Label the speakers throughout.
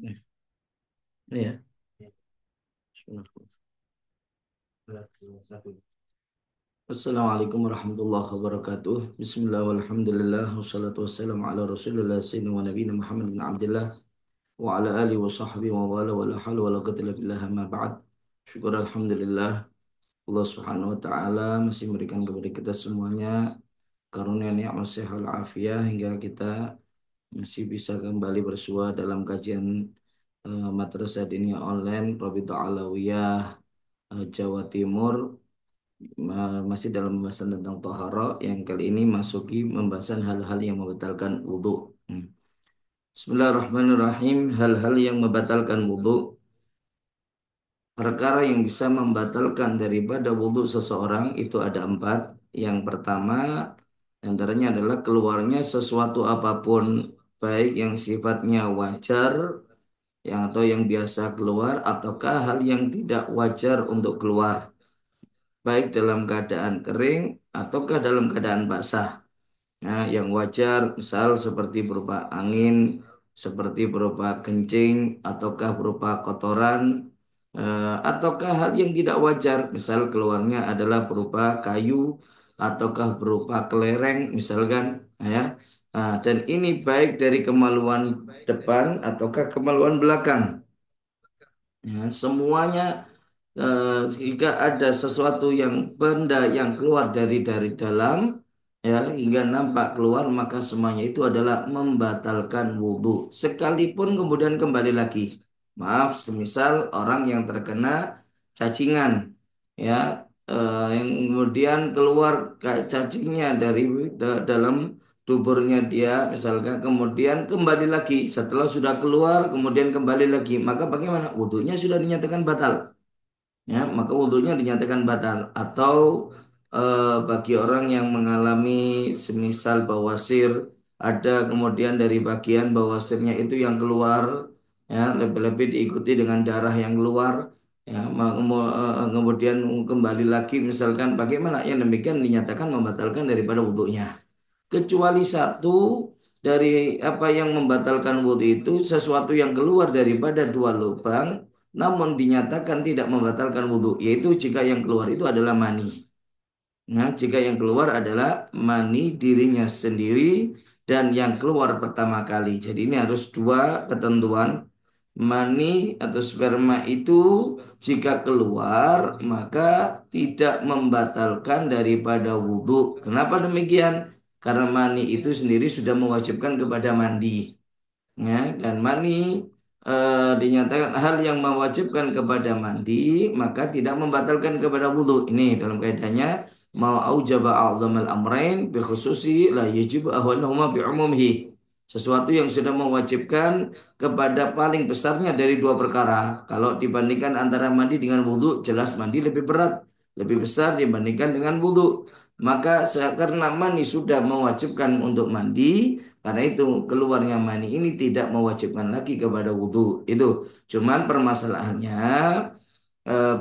Speaker 1: Iya. Assalamualaikum warahmatullahi wabarakatuh. Bismillah walhamdulillah wassalatu wassalamu ala rasulillah sayyidina wa nabiyina Muhammad bin Abdullah wa ala alihi wa sahbihi wa wala wa la hawla wa la quwwata illa billah amma ba'd. Syukur alhamdulillah Allah Subhanahu wa taala masih memberikan kepada kita semuanya karunia nikmat sehat afiah hingga kita masih bisa kembali bersua dalam kajian Madrasah Diniyah Online Rabita Alawiyah Jawa Timur. Masih dalam pembahasan tentang tohara yang kali ini masuki pembahasan hal-hal yang membatalkan wudhu. Bismillahirrahmanirrahim. Hal-hal yang membatalkan wudhu. Perkara yang bisa membatalkan daripada wudhu seseorang itu ada empat. Yang pertama antaranya adalah keluarnya sesuatu apapun baik yang sifatnya wajar yang atau yang biasa keluar ataukah hal yang tidak wajar untuk keluar baik dalam keadaan kering ataukah dalam keadaan basah. Nah, yang wajar misal seperti berupa angin, seperti berupa kencing, ataukah berupa kotoran, ataukah hal yang tidak wajar, misal keluarnya adalah berupa kayu, ataukah berupa kelereng, misalkan, ya. Nah, dan ini baik dari kemaluan depan ataukah kemaluan belakang. Ya, semuanya jika ada sesuatu yang benda yang keluar dari dalam ya hingga nampak keluar maka semuanya itu adalah membatalkan wudhu sekalipun kemudian kembali lagi. Maaf, semisal orang yang terkena cacingan ya yang kemudian keluar cacingnya dari dalam tuburnya dia misalkan kemudian kembali lagi setelah sudah keluar kemudian kembali lagi maka bagaimana wudhunya sudah dinyatakan batal ya maka wudhunya dinyatakan batal atau bagi orang yang mengalami semisal bawasir ada kemudian dari bagian bawasirnya itu yang keluar ya lebih-lebih diikuti dengan darah yang keluar ya kemudian kembali lagi misalkan bagaimana yang demikian dinyatakan membatalkan daripada wudhunya kecuali satu dari apa yang membatalkan wudhu itu sesuatu yang keluar daripada dua lubang namun dinyatakan tidak membatalkan wudhu yaitu jika yang keluar itu adalah mani. Nah, jika yang keluar adalah mani dirinya sendiri dan yang keluar pertama kali. Jadi ini harus dua ketentuan. Mani atau sperma itu jika keluar maka tidak membatalkan daripada wudhu. Kenapa demikian? Karena mani itu sendiri sudah mewajibkan kepada mandi. Ya, dan mani dinyatakan hal yang mewajibkan kepada mandi maka tidak membatalkan kepada wudhu ini dalam kaidahnya mau aujaba a'dhamal amrain bi khususi la yajib ahwanahuma bi umumihi sesuatu yang sudah mewajibkan kepada paling besarnya dari dua perkara kalau dibandingkan antara mandi dengan wudhu jelas mandi lebih berat lebih besar dibandingkan dengan wudhu maka karena mani sudah mewajibkan untuk mandi karena itu keluarnya mani ini tidak mewajibkan lagi kepada wudhu. Itu cuman permasalahannya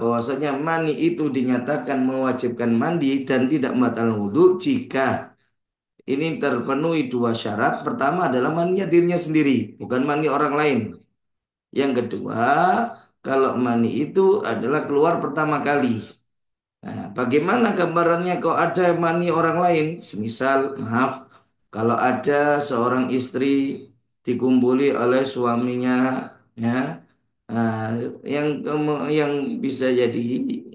Speaker 1: bahwasanya mani itu dinyatakan mewajibkan mandi dan tidak membatalkan wudhu jika ini terpenuhi dua syarat. Pertama adalah maninya dirinya sendiri, bukan mani orang lain. Yang kedua, kalau mani itu adalah keluar pertama kali. Nah, bagaimana gambarannya kalau ada mani orang lain? Semisal, maaf, kalau ada seorang istri dikumpuli oleh suaminya, ya, nah, yang bisa jadi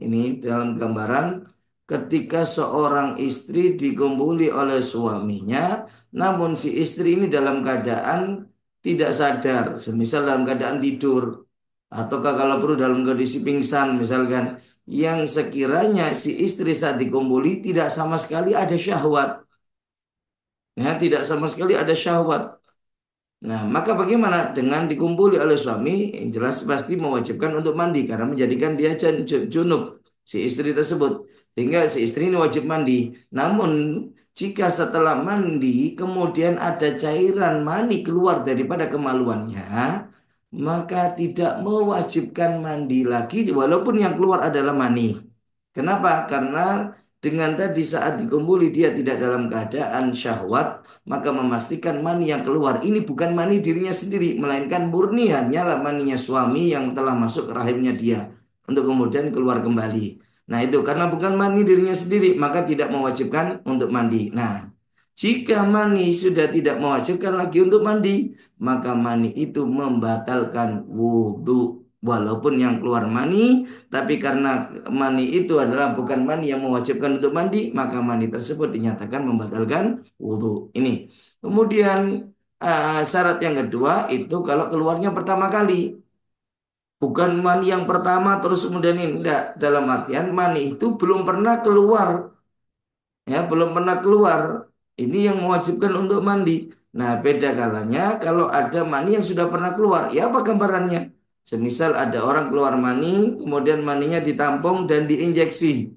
Speaker 1: ini dalam gambaran, ketika seorang istri dikumpuli oleh suaminya, namun si istri ini dalam keadaan tidak sadar, semisal dalam keadaan tidur, ataukah kalau perlu dalam kondisi pingsan, misalkan yang sekiranya si istri saat dikumpuli tidak sama sekali ada syahwat. Ya, tidak sama sekali ada syahwat. Nah, maka bagaimana dengan dikumpuli oleh suami? Yang jelas pasti mewajibkan untuk mandi karena menjadikan dia junub si istri tersebut. Sehingga si istri ini wajib mandi. Namun jika setelah mandi kemudian ada cairan mani keluar daripada kemaluannya, maka tidak mewajibkan mandi lagi walaupun yang keluar adalah mani. Kenapa? Karena dengan tadi saat dikumpuli dia tidak dalam keadaan syahwat, maka memastikan mani yang keluar ini bukan mani dirinya sendiri, melainkan murni hanyalah maninya suami yang telah masuk ke rahimnya dia untuk kemudian keluar kembali. Nah itu karena bukan mani dirinya sendiri, maka tidak mewajibkan untuk mandi. Nah, jika mani sudah tidak mewajibkan lagi untuk mandi, maka mani itu membatalkan wudhu. Walaupun yang keluar mani, tapi karena mani itu adalah bukan mani yang mewajibkan untuk mandi, maka mani tersebut dinyatakan membatalkan wudhu. Ini. Kemudian syarat yang kedua itu kalau keluarnya pertama kali. Bukan mani yang pertama terus kemudian ini. Tidak. Dalam artian mani itu belum pernah keluar. Ya, belum pernah keluar. Ini yang mewajibkan untuk mandi. Nah, beda kalanya kalau ada mani yang sudah pernah keluar. Ya, apa gambarannya? Semisal ada orang keluar mani, kemudian maninya ditampung dan diinjeksi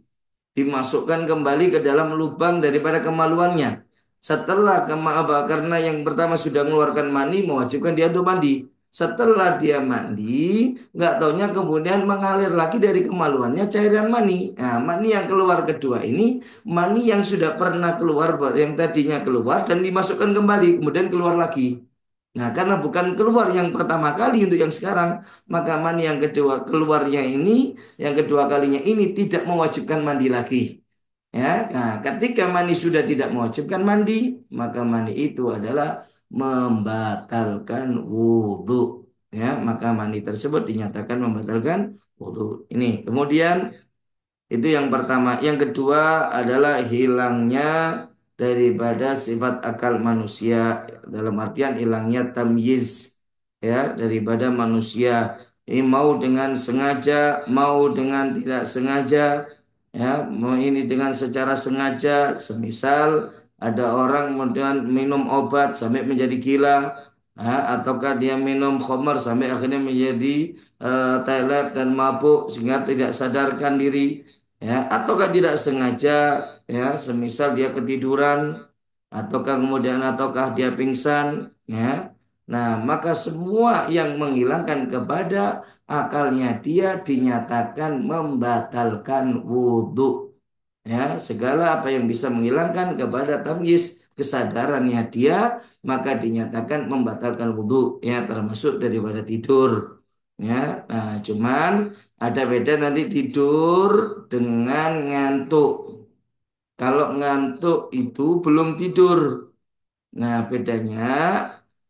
Speaker 1: dimasukkan kembali ke dalam lubang daripada kemaluannya. Setelah karena yang pertama sudah mengeluarkan mani, mewajibkan dia untuk mandi. Setelah dia mandi, nggak taunya kemudian mengalir lagi dari kemaluannya cairan mani. Nah, mani yang keluar kedua ini, mani yang sudah pernah keluar, yang tadinya keluar dan dimasukkan kembali, kemudian keluar lagi. Nah, karena bukan keluar yang pertama kali untuk yang sekarang, maka mani yang kedua keluarnya ini, yang kedua kalinya ini tidak mewajibkan mandi lagi. Ya, nah, ketika mani sudah tidak mewajibkan mandi, maka mani itu adalah membatalkan wudhu. Ya, maka mani tersebut dinyatakan membatalkan wudhu. Ini, kemudian itu yang pertama. Yang kedua adalah hilangnya daripada sifat akal manusia dalam artian hilangnya tamyiz ya daripada manusia. Ini mau dengan sengaja, mau dengan tidak sengaja, ya, mau ini dengan secara sengaja, semisal ada orang kemudian minum obat sampai menjadi gila, ataukah dia minum khamar sampai akhirnya menjadi teler dan mabuk sehingga tidak sadarkan diri ya ataukah tidak sengaja ya semisal dia ketiduran ataukah dia pingsan ya nah maka semua yang menghilangkan kepada akalnya dia dinyatakan membatalkan wudhu ya segala apa yang bisa menghilangkan kepada tamyiz kesadarannya dia maka dinyatakan membatalkan wudhu ya termasuk daripada tidur ya nah cuman ada beda nanti tidur dengan ngantuk. Kalau ngantuk itu belum tidur. Nah, bedanya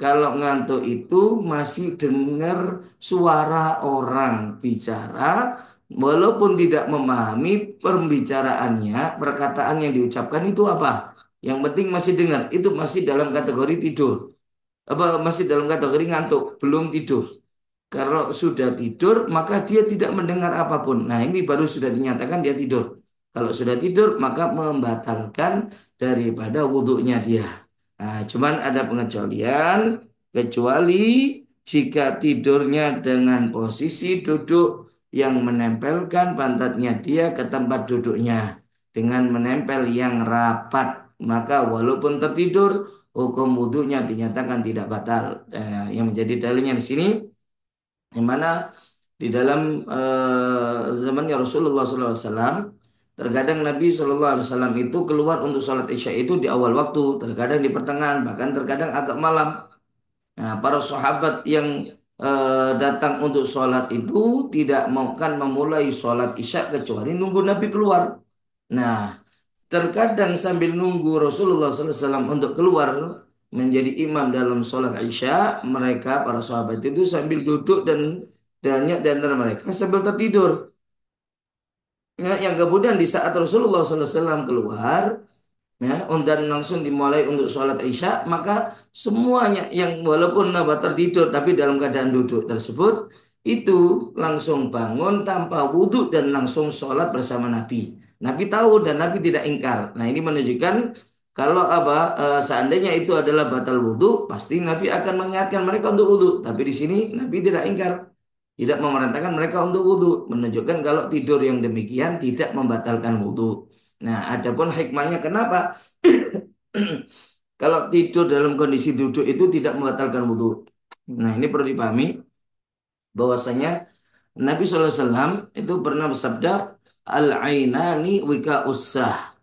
Speaker 1: kalau ngantuk itu masih dengar suara orang bicara walaupun tidak memahami pembicaraannya, perkataan yang diucapkan itu apa. Yang penting masih dengar, itu masih dalam kategori tidur. Apa masih dalam kategori ngantuk, belum tidur. Kalau sudah tidur, maka dia tidak mendengar apapun. Nah, ini baru sudah dinyatakan dia tidur. Kalau sudah tidur, maka membatalkan daripada wudhunya dia. Nah, cuman ada pengecualian, kecuali jika tidurnya dengan posisi duduk yang menempelkan pantatnya dia ke tempat duduknya dengan menempel yang rapat, maka walaupun tertidur, hukum wudhunya dinyatakan tidak batal. Yang menjadi dalilnya di sini yang mana di dalam zamannya Rasulullah SAW terkadang Nabi SAW itu keluar untuk sholat isya itu di awal waktu, terkadang di pertengahan, bahkan terkadang agak malam. Nah, para sahabat yang datang untuk sholat itu tidak mau kan memulai sholat isya kecuali nunggu Nabi keluar. Nah, terkadang sambil nunggu Rasulullah SAW untuk keluar menjadi imam dalam sholat Isya, mereka para sahabat itu sambil duduk dan banyak di antara mereka sambil tertidur. Ya, yang kemudian di saat Rasulullah SAW keluar, ya, dan langsung dimulai untuk sholat Isya, maka semuanya yang walaupun nabat tertidur tapi dalam keadaan duduk tersebut itu langsung bangun tanpa wudhu dan langsung sholat bersama Nabi. Nabi tahu dan Nabi tidak ingkar. Nah ini menunjukkan kalau seandainya itu adalah batal wudhu, pasti Nabi akan mengingatkan mereka untuk wudhu. Tapi di sini Nabi tidak ingkar, tidak memerintahkan mereka untuk wudhu, menunjukkan kalau tidur yang demikian tidak membatalkan wudhu. Nah, adapun hikmahnya kenapa? Kalau tidur dalam kondisi duduk itu tidak membatalkan wudhu. Nah, ini perlu dipahami bahwasanya Nabi SAW itu pernah bersabda, Al-ainani wika usah.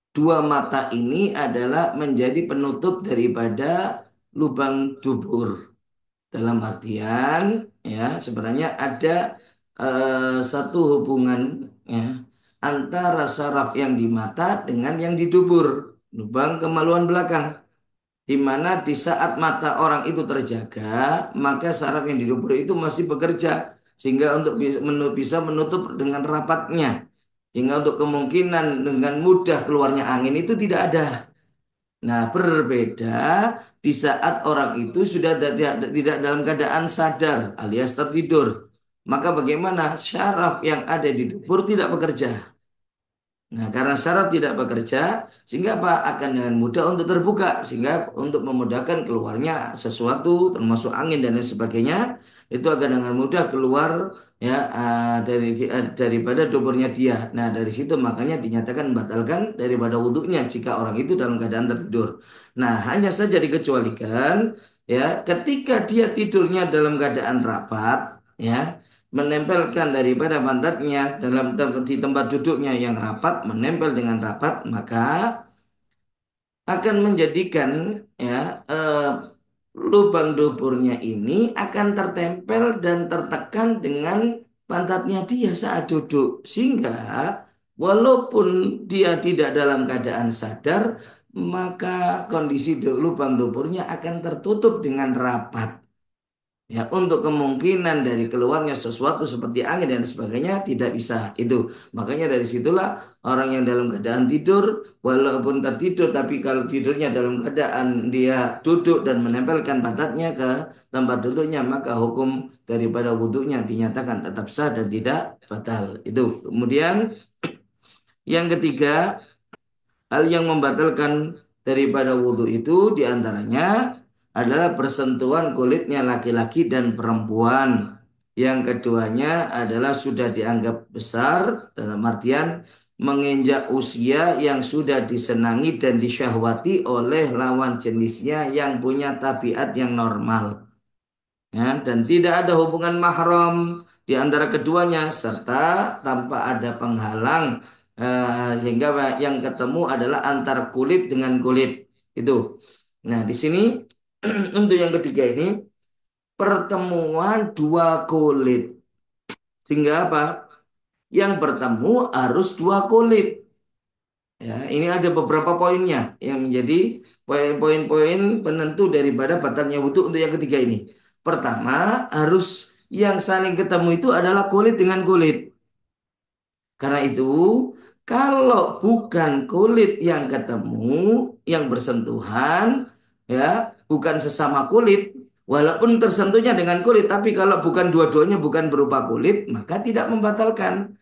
Speaker 1: Dua mata ini adalah menjadi penutup daripada lubang dubur. Dalam artian ya sebenarnya ada satu hubungan ya antara saraf yang di mata dengan yang di dubur, lubang kemaluan belakang. Di mana di saat mata orang itu terjaga, maka saraf yang di dubur itu masih bekerja sehingga untuk bisa menutup dengan rapatnya. Sehingga untuk kemungkinan dengan mudah keluarnya angin itu tidak ada. Nah, berbeda di saat orang itu sudah tidak dalam keadaan sadar alias tertidur. Maka bagaimana? Syaraf yang ada di dubur tidak bekerja. Nah, karena syarat tidak bekerja, sehingga apa? Akan dengan mudah untuk terbuka, sehingga untuk memudahkan keluarnya sesuatu, termasuk angin dan lain sebagainya, itu akan dengan mudah keluar ya daripada duburnya dia. Nah, dari situ makanya dinyatakan membatalkan daripada wudhunya jika orang itu dalam keadaan tertidur. Nah, hanya saja dikecualikan ya ketika dia tidurnya dalam keadaan rapat, ya menempelkan daripada pantatnya di tempat duduknya yang rapat, menempel dengan rapat, maka akan menjadikan ya lubang duburnya ini akan tertempel dan tertekan dengan pantatnya dia saat duduk, sehingga walaupun dia tidak dalam keadaan sadar, maka kondisi lubang duburnya akan tertutup dengan rapat. Ya, untuk kemungkinan dari keluarnya sesuatu seperti angin dan sebagainya tidak bisa itu. Makanya dari situlah orang yang dalam keadaan tidur, walaupun tertidur, tapi kalau tidurnya dalam keadaan dia duduk dan menempelkan pantatnya ke tempat duduknya, maka hukum daripada wudhunya dinyatakan tetap sah dan tidak batal. Itu. Kemudian yang ketiga, hal yang membatalkan daripada wudhu itu diantaranya adalah persentuhan kulitnya laki-laki dan perempuan. Yang keduanya adalah sudah dianggap besar dalam artian menginjak usia yang sudah disenangi dan disyahwati oleh lawan jenisnya yang punya tabiat yang normal ya, dan tidak ada hubungan mahram di antara keduanya serta tanpa ada penghalang sehingga yang ketemu adalah antar kulit dengan kulit itu. Nah, di sini untuk yang ketiga ini pertemuan dua kulit sehingga apa? Yang bertemu harus dua kulit. Ya, ini ada beberapa poinnya yang menjadi poin-poin penentu daripada batalnya wudhu untuk yang ketiga ini. Pertama, harus yang saling ketemu itu adalah kulit dengan kulit. Karena itu, kalau bukan kulit yang ketemu, yang bersentuhan, ya, bukan sesama kulit, walaupun tersentuhnya dengan kulit, tapi kalau bukan dua-duanya bukan berupa kulit, maka tidak membatalkan.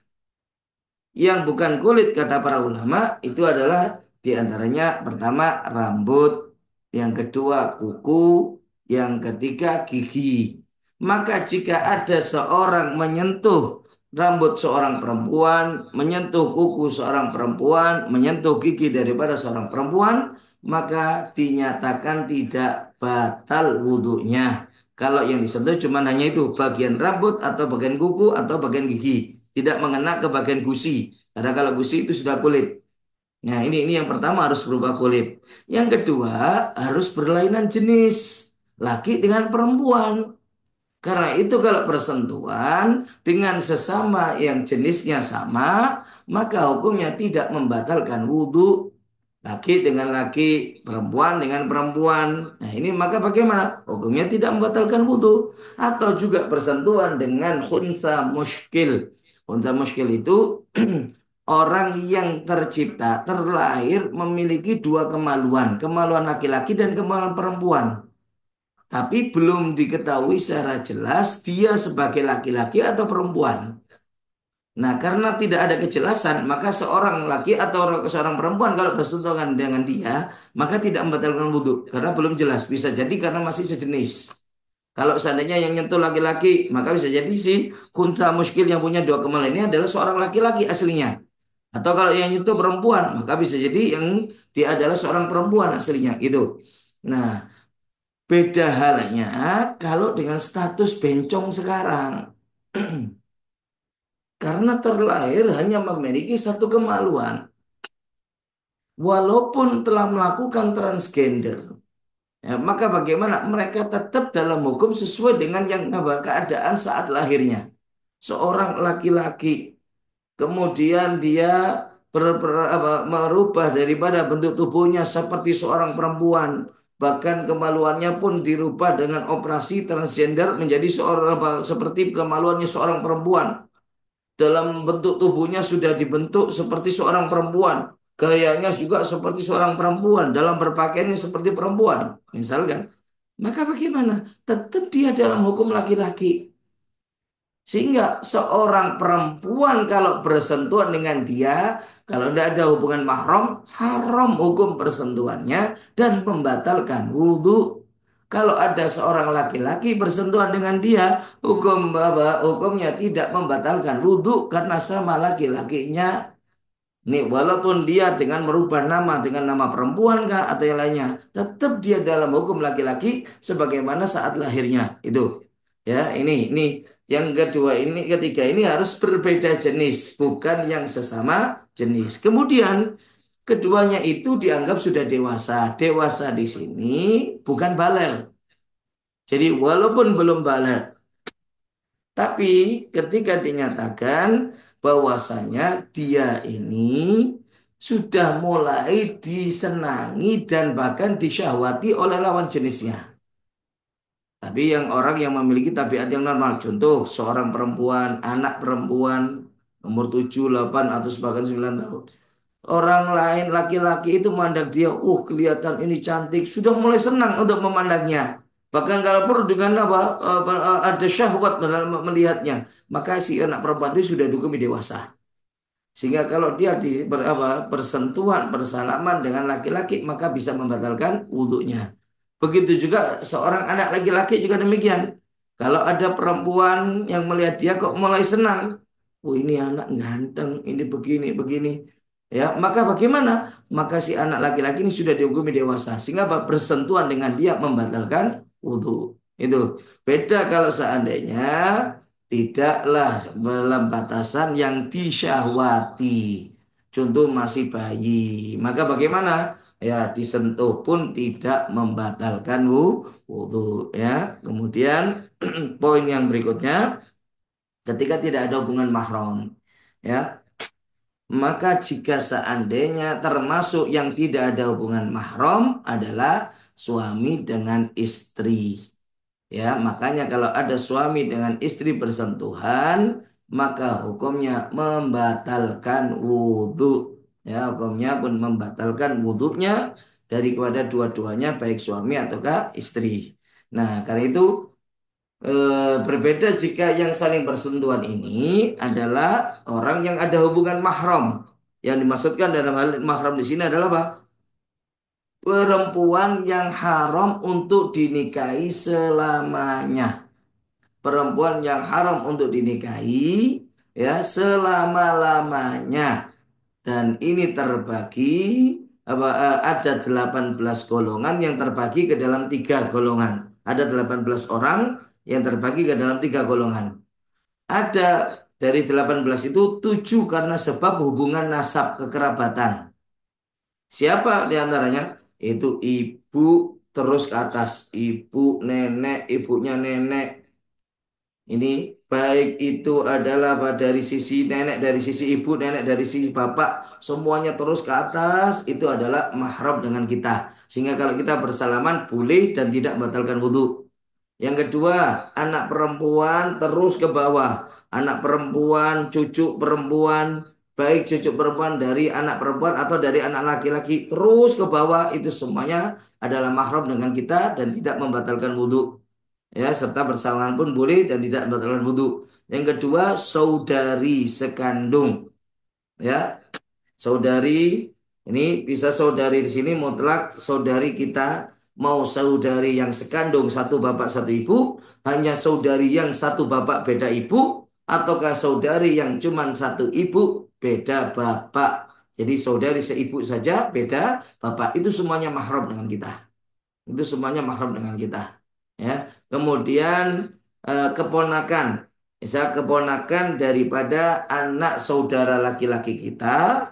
Speaker 1: Yang bukan kulit kata para ulama itu adalah diantaranya pertama rambut, yang kedua kuku, yang ketiga gigi. Maka jika ada seorang menyentuh rambut seorang perempuan, menyentuh kuku seorang perempuan, menyentuh gigi daripada seorang perempuan, maka dinyatakan tidak batal wudhunya. Kalau yang disentuh cuma hanya itu bagian rambut atau bagian kuku atau bagian gigi, tidak mengena ke bagian gusi. Karena kalau gusi itu sudah kulit. Nah, ini yang pertama harus berubah kulit. Yang kedua harus berlainan jenis laki dengan perempuan. Karena itu kalau persentuhan dengan sesama yang jenisnya sama, maka hukumnya tidak membatalkan wudhu laki dengan laki, perempuan dengan perempuan. Nah ini maka bagaimana? Hukumnya tidak membatalkan wudhu. Atau juga bersentuhan dengan khunsa muskil. Khunsa muskil itu orang yang tercipta, terlahir memiliki dua kemaluan. Kemaluan laki-laki dan kemaluan perempuan. Tapi belum diketahui secara jelas dia sebagai laki-laki atau perempuan. Nah, karena tidak ada kejelasan, maka seorang laki atau seorang perempuan kalau bersentuhan dengan dia, maka tidak membatalkan wudhu. Karena belum jelas. Bisa jadi karena masih sejenis. Kalau seandainya yang nyentuh laki-laki, maka bisa jadi si kunta muskil yang punya dua kemaluan ini adalah seorang laki-laki aslinya. Atau kalau yang nyentuh perempuan, maka bisa jadi yang dia adalah seorang perempuan aslinya. Gitu. Nah, beda halnya kalau dengan status bencong sekarang. karena terlahir hanya memiliki satu kemaluan. Walaupun telah melakukan transgender, ya, maka bagaimana mereka tetap dalam hukum sesuai dengan yang keadaan saat lahirnya. Seorang laki-laki kemudian dia merubah daripada bentuk tubuhnya seperti seorang perempuan. Bahkan kemaluannya pun dirubah dengan operasi transgender menjadi seorang seperti kemaluannya seorang perempuan. Dalam bentuk tubuhnya sudah dibentuk seperti seorang perempuan. Gayanya juga seperti seorang perempuan. Dalam berpakaiannya seperti perempuan. Misalkan. Maka bagaimana? Tetap dia dalam hukum laki-laki. Sehingga seorang perempuan kalau bersentuhan dengan dia, kalau tidak ada hubungan mahram, haram hukum persentuhannya dan membatalkan wudhu. Kalau ada seorang laki-laki bersentuhan dengan dia, hukumnya tidak membatalkan wudhu karena sama laki-lakinya. Nih, walaupun dia dengan merubah nama dengan nama perempuan kah atau yang lainnya, tetap dia dalam hukum laki-laki sebagaimana saat lahirnya. Itu. Ya, ini yang kedua ini ketiga ini harus berbeda jenis, bukan yang sesama jenis. Kemudian keduanya itu dianggap sudah dewasa. Dewasa di sini bukan baligh. Jadi walaupun belum baligh, tapi ketika dinyatakan bahwasanya dia ini sudah mulai disenangi dan bahkan disyahwati oleh lawan jenisnya. Tapi yang orang yang memiliki tabiat yang normal, contoh seorang perempuan, anak perempuan umur 7, 8 atau bahkan 9 tahun. Orang lain laki-laki itu memandang dia, kelihatan ini cantik, sudah mulai senang untuk memandangnya. Bahkan kalau perlu dengan ada syahwat dalam melihatnya, maka si anak perempuan itu sudah dihukumi dewasa. Sehingga kalau dia bersentuhan, bersalaman dengan laki-laki, maka bisa membatalkan wudhunya. Begitu juga seorang anak laki-laki juga demikian. Kalau ada perempuan yang melihat dia kok mulai senang, oh ini anak ganteng, ini begini, begini. Ya, maka bagaimana? Maka si anak laki-laki ini sudah dihukumi dewasa, sehingga bersentuhan dengan dia membatalkan wudhu. Itu beda kalau seandainya tidaklah dalam batasan yang disyahwati. Contoh masih bayi. Maka bagaimana? Ya disentuh pun tidak membatalkan wudhu. Ya. Kemudian poin yang berikutnya, ketika tidak ada hubungan mahram. Ya. Maka jika seandainya termasuk yang tidak ada hubungan mahram adalah suami dengan istri. Ya, makanya kalau ada suami dengan istri bersentuhan, maka hukumnya membatalkan wudhu. Ya, hukumnya pun membatalkan wudhunya dari kepada dua-duanya, baik suami ataukah istri. Nah, karena itu berbeda jika yang saling bersentuhan ini adalah orang yang ada hubungan mahram. Yang dimaksudkan dalam hal mahram di sini adalah apa? Perempuan yang haram untuk dinikahi selamanya. Perempuan yang haram untuk dinikahi ya selama-lamanya. Dan ini terbagi ada 18 golongan yang terbagi ke dalam tiga golongan. Ada 18 orang yang terbagi ke dalam tiga golongan. Ada dari 18 itu 7 karena sebab hubungan nasab kekerabatan. Siapa di antaranya? Itu ibu terus ke atas. Ibu, nenek, ibunya nenek. Ini baik itu adalah dari sisi nenek, dari sisi ibu, nenek, dari sisi bapak, semuanya terus ke atas itu adalah mahram dengan kita. Sehingga kalau kita bersalaman boleh dan tidak membatalkan wudhu. Yang kedua, anak perempuan terus ke bawah. Anak perempuan, cucu perempuan, baik cucu perempuan dari anak perempuan atau dari anak laki-laki terus ke bawah itu semuanya adalah mahram dengan kita dan tidak membatalkan wudhu. Ya, serta bersalaman pun boleh dan tidak membatalkan wudhu. Yang kedua, saudari sekandung. Ya, saudari ini bisa saudari di sini mutlak saudari kita mau saudari yang sekandung satu bapak satu ibu, hanya saudari yang satu bapak beda ibu, ataukah saudari yang cuma satu ibu beda bapak. Jadi saudari seibu saja beda bapak itu semuanya mahram dengan kita. Itu semuanya mahram dengan kita. Ya. Kemudian keponakan. Bisa keponakan daripada anak saudara laki-laki kita,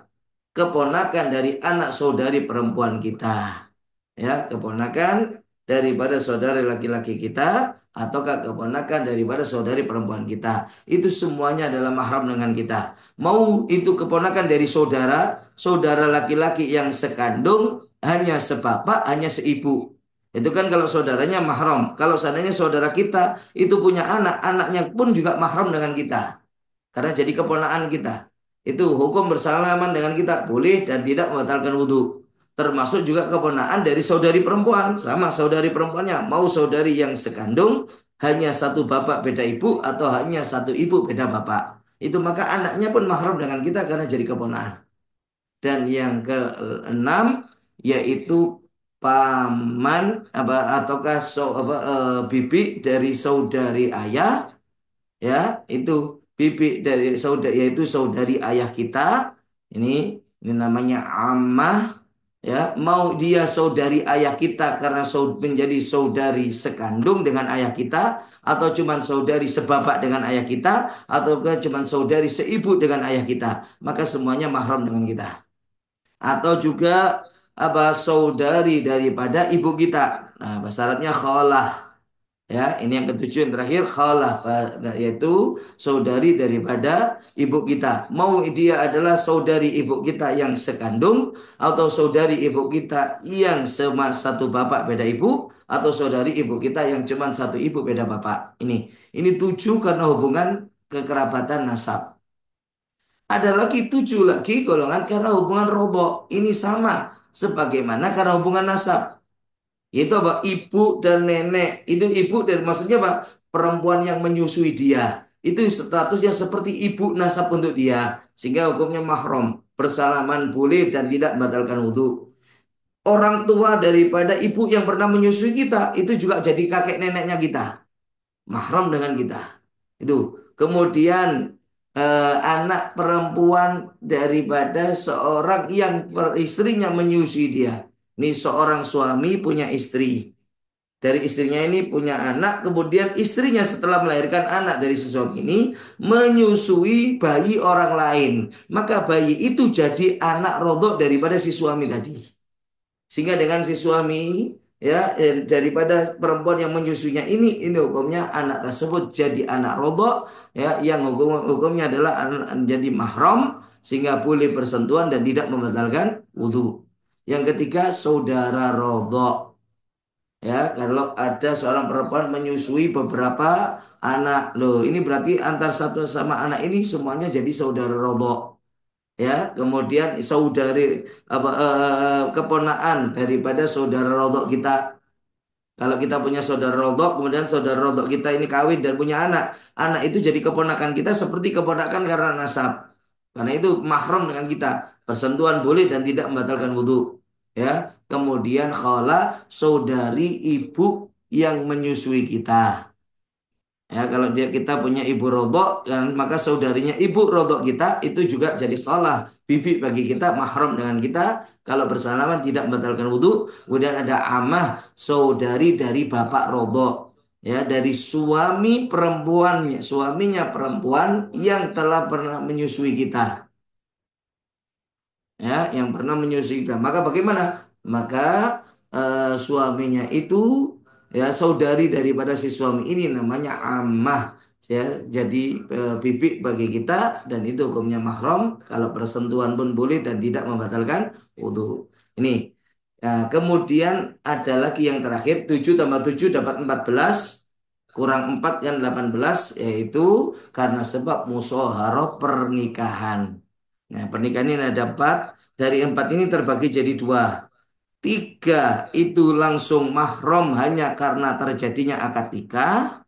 Speaker 1: keponakan dari anak saudari perempuan kita. Ya, keponakan daripada saudari laki-laki kita ataukah keponakan daripada saudari perempuan kita. Itu semuanya adalah mahram dengan kita. Mau itu keponakan dari saudara, saudara laki-laki yang sekandung, hanya sebapak, hanya seibu. Itu kan kalau saudaranya mahram. Kalau seandainya saudara kita itu punya anak, anaknya pun juga mahram dengan kita. Karena jadi keponakan kita. Itu hukum bersalaman dengan kita. Boleh dan tidak membatalkan wudhu. Termasuk juga keponakan dari saudari perempuan. Sama saudari perempuannya. Mau saudari yang sekandung, hanya satu bapak beda ibu, atau hanya satu ibu beda bapak. Itu maka anaknya pun mahram dengan kita karena jadi keponakan. Dan yang keenam, yaitu paman apa ataukah bibi dari saudari ayah, ya itu bibi dari saudari, yaitu saudari ayah kita. Ini namanya ammah, ya. Mau dia saudari ayah kita karena menjadi saudari sekandung dengan ayah kita, atau cuman saudari sebapak dengan ayah kita, atau cuman saudari seibu dengan ayah kita, maka semuanya mahram dengan kita. Atau juga apa, saudari daripada ibu kita. Nah, bahasa Arabnya khalah. Ya, ini yang ketujuh, yang terakhir khalah, yaitu saudari daripada ibu kita. Mau dia adalah saudari ibu kita yang sekandung, atau saudari ibu kita yang satu bapak beda ibu, atau saudari ibu kita yang cuma satu ibu beda bapak. Ini tujuh karena hubungan kekerabatan nasab. Ada lagi tujuh lagi golongan karena hubungan robo. Ini sama sebagaimana karena hubungan nasab. Itu apa? Ibu dan nenek. Itu ibu dan maksudnya apa? Perempuan yang menyusui dia. Itu statusnya seperti ibu nasab untuk dia. Sehingga hukumnya mahram. Bersalaman boleh dan tidak membatalkan wudhu. Orang tua daripada ibu yang pernah menyusui kita. Itu juga jadi kakek neneknya kita. Mahram dengan kita. Itu. Kemudian anak perempuan daripada seorang yang istrinya menyusui dia. Ini seorang suami punya istri. Dari istrinya ini punya anak, kemudian istrinya setelah melahirkan anak dari si suami ini menyusui bayi orang lain. Maka bayi itu jadi anak rodok daripada si suami tadi. Sehingga dengan si suami, ya, daripada perempuan yang menyusuinya ini hukumnya anak tersebut jadi anak rodok, ya, yang hukumnya adalah jadi mahram, sehingga boleh bersentuhan dan tidak membatalkan wudhu. Yang ketiga, saudara rodok. Ya, kalau ada seorang perempuan menyusui beberapa anak, loh, ini berarti antar satu sama anak ini semuanya jadi saudara rodok. Ya, kemudian saudari apa, keponaan daripada saudara rodok kita. Kalau kita punya saudara rodok, kemudian saudara rodok kita ini kawin dan punya anak, anak itu jadi keponakan kita seperti keponakan karena nasab. Karena itu mahram dengan kita, bersentuhan boleh dan tidak membatalkan wudhu. Ya, kemudian khala, saudari ibu yang menyusui kita. Ya, kalau kita punya ibu rodok, dan maka saudarinya ibu rodok kita itu juga jadi salah bibi bagi kita, mahram dengan kita. Kalau bersalaman tidak membatalkan wudhu. Kemudian ada amah, saudari dari bapak rodok. Ya, dari suami perempuannya, suaminya perempuan yang telah pernah menyusui kita, ya, yang pernah menyusui kita. Maka bagaimana? Maka suaminya itu, ya, saudari daripada si suami ini namanya ammah, ya, jadi bibi bagi kita, dan itu hukumnya mahram. Kalau bersentuhan pun boleh dan tidak membatalkan wudhu. Ini. Nah, kemudian ada lagi yang terakhir, 7 tambah 7 dapat 14, kurang 4 kan 18, yaitu karena sebab musyawarah pernikahan. Nah, pernikahan ini ada 4. Dari 4 ini terbagi jadi 2. 3 itu langsung mahram hanya karena terjadinya akad nikah.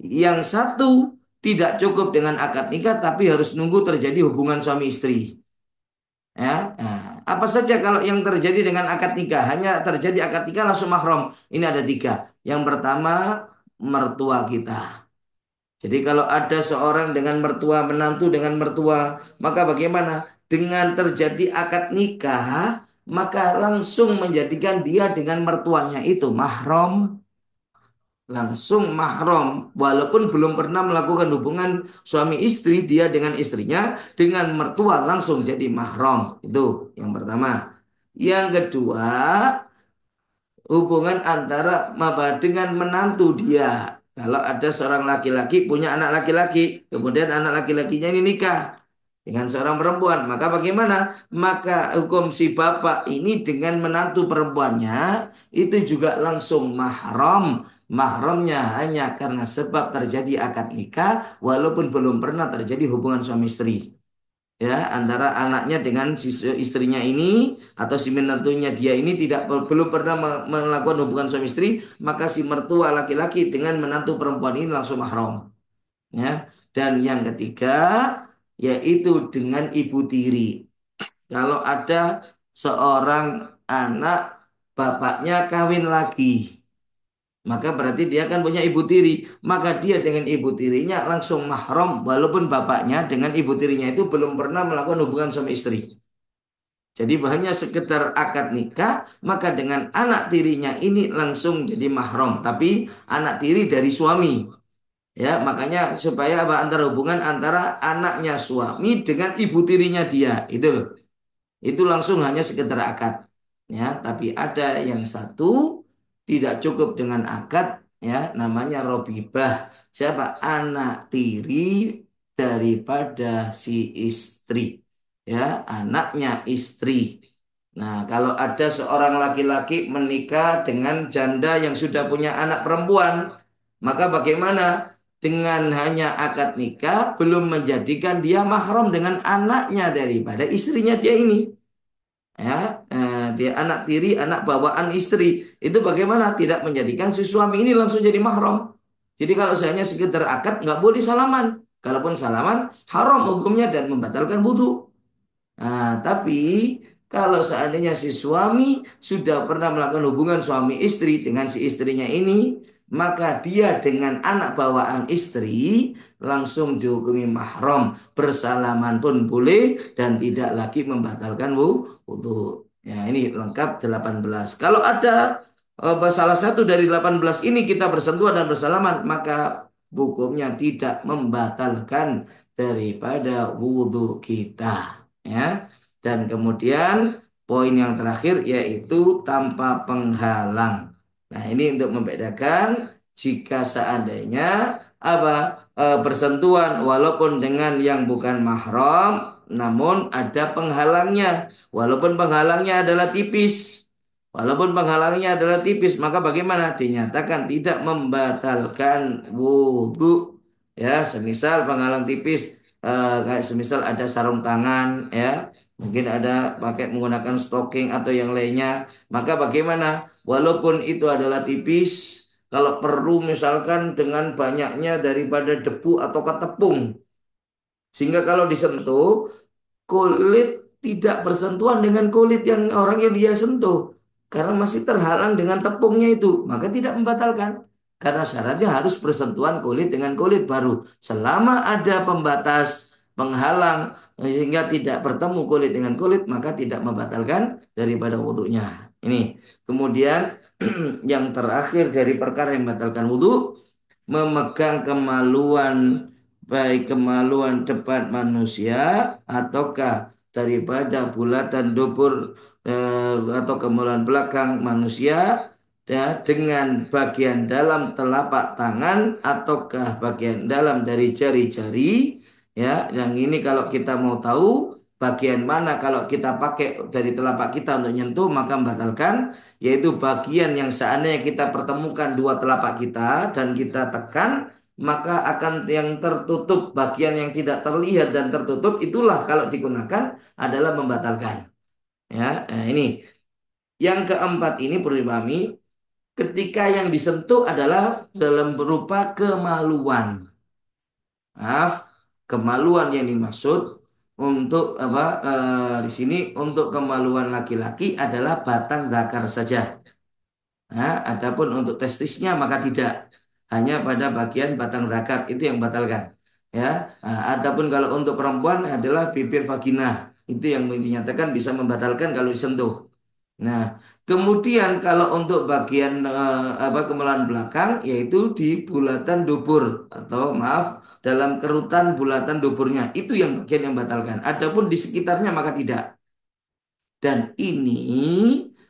Speaker 1: Yang satu tidak cukup dengan akad nikah tapi harus nunggu terjadi hubungan suami istri. Ya, nah, apa saja kalau yang terjadi dengan akad nikah? Hanya terjadi akad nikah langsung mahram. Ini ada 3. Yang pertama, mertua kita. Jadi kalau ada seorang dengan mertua, menantu dengan mertua, maka bagaimana? Dengan terjadi akad nikah, maka langsung menjadikan dia dengan mertuanya itu mahram. langsung mahram walaupun belum pernah melakukan hubungan suami istri dia dengan istrinya dengan mertua langsung jadi mahram itu yang pertama. Yang kedua, hubungan antara apa dengan menantu dia. Kalau ada seorang laki-laki punya anak laki-laki, kemudian anak laki-lakinya ini nikah dengan seorang perempuan, maka bagaimana? Maka hukum si bapak ini dengan menantu perempuannya itu juga langsung mahram. Mahramnya hanya karena sebab terjadi akad nikah walaupun belum pernah terjadi hubungan suami istri ya antara anaknya dengan si istrinya ini atau si menantunya dia ini tidak belum pernah melakukan hubungan suami istri maka si mertua laki-laki dengan menantu perempuan ini langsung mahram ya dan yang ketiga yaitu dengan ibu tiri kalau ada seorang anak bapaknya kawin lagi maka berarti dia kan punya ibu tiri maka dia dengan ibu tirinya langsung mahram walaupun bapaknya dengan ibu tirinya itu belum pernah melakukan hubungan suami istri. Jadi hanya sekedar akad nikah, maka dengan anak tirinya ini langsung jadi mahram. Tapi anak tiri dari suami. Ya, makanya supaya apa antara hubungan antara anaknya suami dengan ibu tirinya dia. Itu loh. Itu langsung hanya sekedar akad. Ya, tapi ada yang satu tidak cukup dengan akad ya, namanya robibah. Siapa? Anak tiri daripada si istri. Ya, anaknya istri. Nah, kalau ada seorang laki-laki menikah dengan janda yang sudah punya anak perempuan, maka bagaimana? Dengan hanya akad nikah belum menjadikan dia mahram dengan anaknya daripada istrinya dia ini ya dia anak tiri anak bawaan istri itu bagaimana tidak menjadikan si suami ini langsung jadi mahram jadi kalau hanya sekedar akad nggak boleh salaman kalaupun salaman haram hukumnya dan membatalkan wudhu. Nah, tapi kalau seandainya si suami sudah pernah melakukan hubungan suami istri dengan si istrinya ini, maka dia dengan anak bawaan istri langsung dihukumi mahram. Bersalaman pun boleh dan tidak lagi membatalkan wudhu. Ya, ini lengkap 18. Kalau ada salah satu dari 18 ini kita bersentuhan dan bersalaman, maka hukumnya tidak membatalkan daripada wudhu kita ya. Dan kemudian poin yang terakhir yaitu tanpa penghalang. Nah, ini untuk membedakan jika seandainya bersentuhan walaupun dengan yang bukan mahram namun ada penghalangnya walaupun penghalangnya adalah tipis. Walaupun penghalangnya adalah tipis, maka bagaimana? Dinyatakan tidak membatalkan wudhu. Ya, semisal penghalang tipis kayak semisal ada sarung tangan ya mungkin ada pakai menggunakan stocking atau yang lainnya maka bagaimana walaupun itu adalah tipis kalau perlu misalkan dengan banyaknya daripada debu atau tepung sehingga kalau disentuh kulit tidak bersentuhan dengan kulit yang orang yang dia sentuh karena masih terhalang dengan tepungnya itu maka tidak membatalkan karena syaratnya harus bersentuhan kulit dengan kulit baru selama ada pembatas penghalang sehingga tidak bertemu kulit dengan kulit maka tidak membatalkan daripada wudhunya ini kemudian yang terakhir dari perkara yang membatalkan wudhu memegang kemaluan baik kemaluan depan manusia ataukah daripada bulatan dubur atau kemaluan belakang manusia ya, dengan bagian dalam telapak tangan ataukah bagian dalam dari jari-jari ya yang ini kalau kita mau tahu bagian mana kalau kita pakai dari telapak kita untuk nyentuh maka membatalkan yaitu bagian yang seandainya kita pertemukan dua telapak kita dan kita tekan maka akan yang tertutup bagian yang tidak terlihat dan tertutup itulah kalau digunakan adalah membatalkan ya ini yang keempat ini perlu dipahami ketika yang disentuh adalah dalam berupa kemaluan maaf kemaluan yang dimaksud untuk apa di sini untuk kemaluan laki-laki adalah batang zakar saja. Nah, adapun untuk testisnya maka tidak. Hanya pada bagian batang zakar itu yang batalkan. Ya, adapun kalau untuk perempuan adalah bibir vagina. Itu yang dinyatakan bisa membatalkan kalau disentuh. Nah, kemudian kalau untuk bagian apa kemaluan belakang yaitu di bulatan dubur atau maaf dalam kerutan bulatan duburnya itu yang bagian yang batalkan. Adapun di sekitarnya maka tidak. Dan ini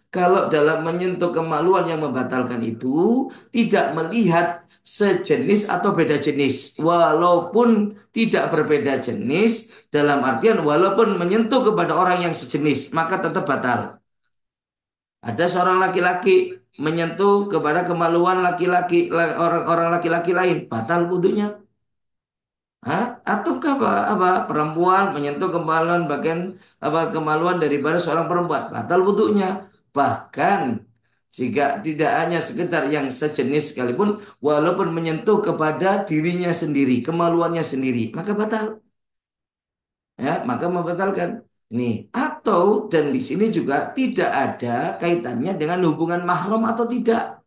Speaker 1: kalau dalam menyentuh kemaluan yang membatalkan itu tidak melihat sejenis atau beda jenis. Walaupun tidak berbeda jenis dalam artian walaupun menyentuh kepada orang yang sejenis maka tetap batal. Ada seorang laki-laki menyentuh kepada kemaluan laki-laki orang-orang laki-laki lain, batal wudhunya. Hah? Ataukah apa perempuan menyentuh kemaluan bagian apa kemaluan daripada seorang perempuan, batal wudhunya. Bahkan jika tidak hanya sekedar yang sejenis sekalipun, walaupun menyentuh kepada dirinya sendiri, kemaluannya sendiri, maka batal. Ya, maka membatalkan. Ini atau dan di sini juga tidak ada kaitannya dengan hubungan mahram atau tidak.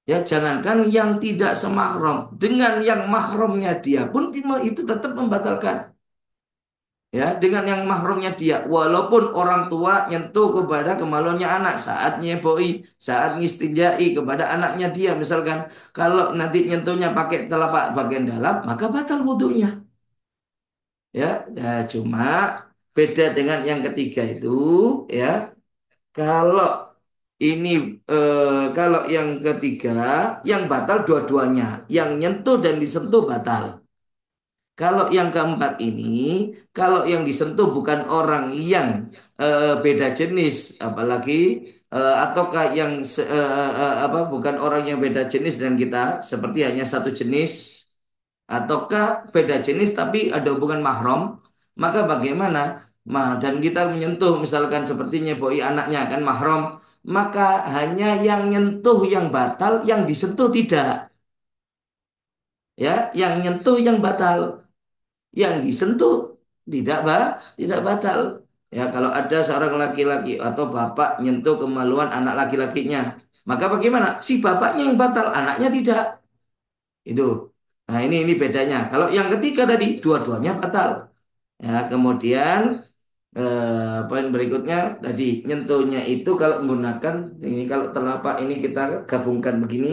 Speaker 1: Ya, jangankan yang tidak semahram, dengan yang mahramnya dia pun itu tetap membatalkan. Ya, dengan yang mahramnya dia, walaupun orang tua nyentuh kepada kemaluannya anak saat nyeboi, saat ngistinjai kepada anaknya dia, misalkan, kalau nanti nyentuhnya pakai telapak bagian dalam, maka batal wudhunya. Ya, ya, cuma beda dengan yang ketiga itu, ya. Kalau ini kalau yang ketiga yang batal dua-duanya, yang nyentuh dan disentuh batal. Kalau yang keempat ini, kalau yang disentuh bukan orang yang beda jenis, apalagi ataukah yang apa bukan orang yang beda jenis dengan kita, seperti hanya satu jenis, ataukah beda jenis tapi ada hubungan mahram, maka bagaimana? Dan kita menyentuh misalkan seperti nyeboi anaknya kan mahram, maka hanya yang nyentuh yang batal, yang disentuh tidak. Ya, yang nyentuh yang batal, yang disentuh tidak batal. Ya, kalau ada seorang laki-laki atau bapak nyentuh kemaluan anak laki-lakinya, maka bagaimana? Si bapaknya yang batal, anaknya tidak. Itu. Nah, ini bedanya. Kalau yang ketiga tadi dua-duanya batal. Ya, kemudian poin berikutnya tadi nyentuhnya itu kalau menggunakan ini kalau telapak ini kita gabungkan begini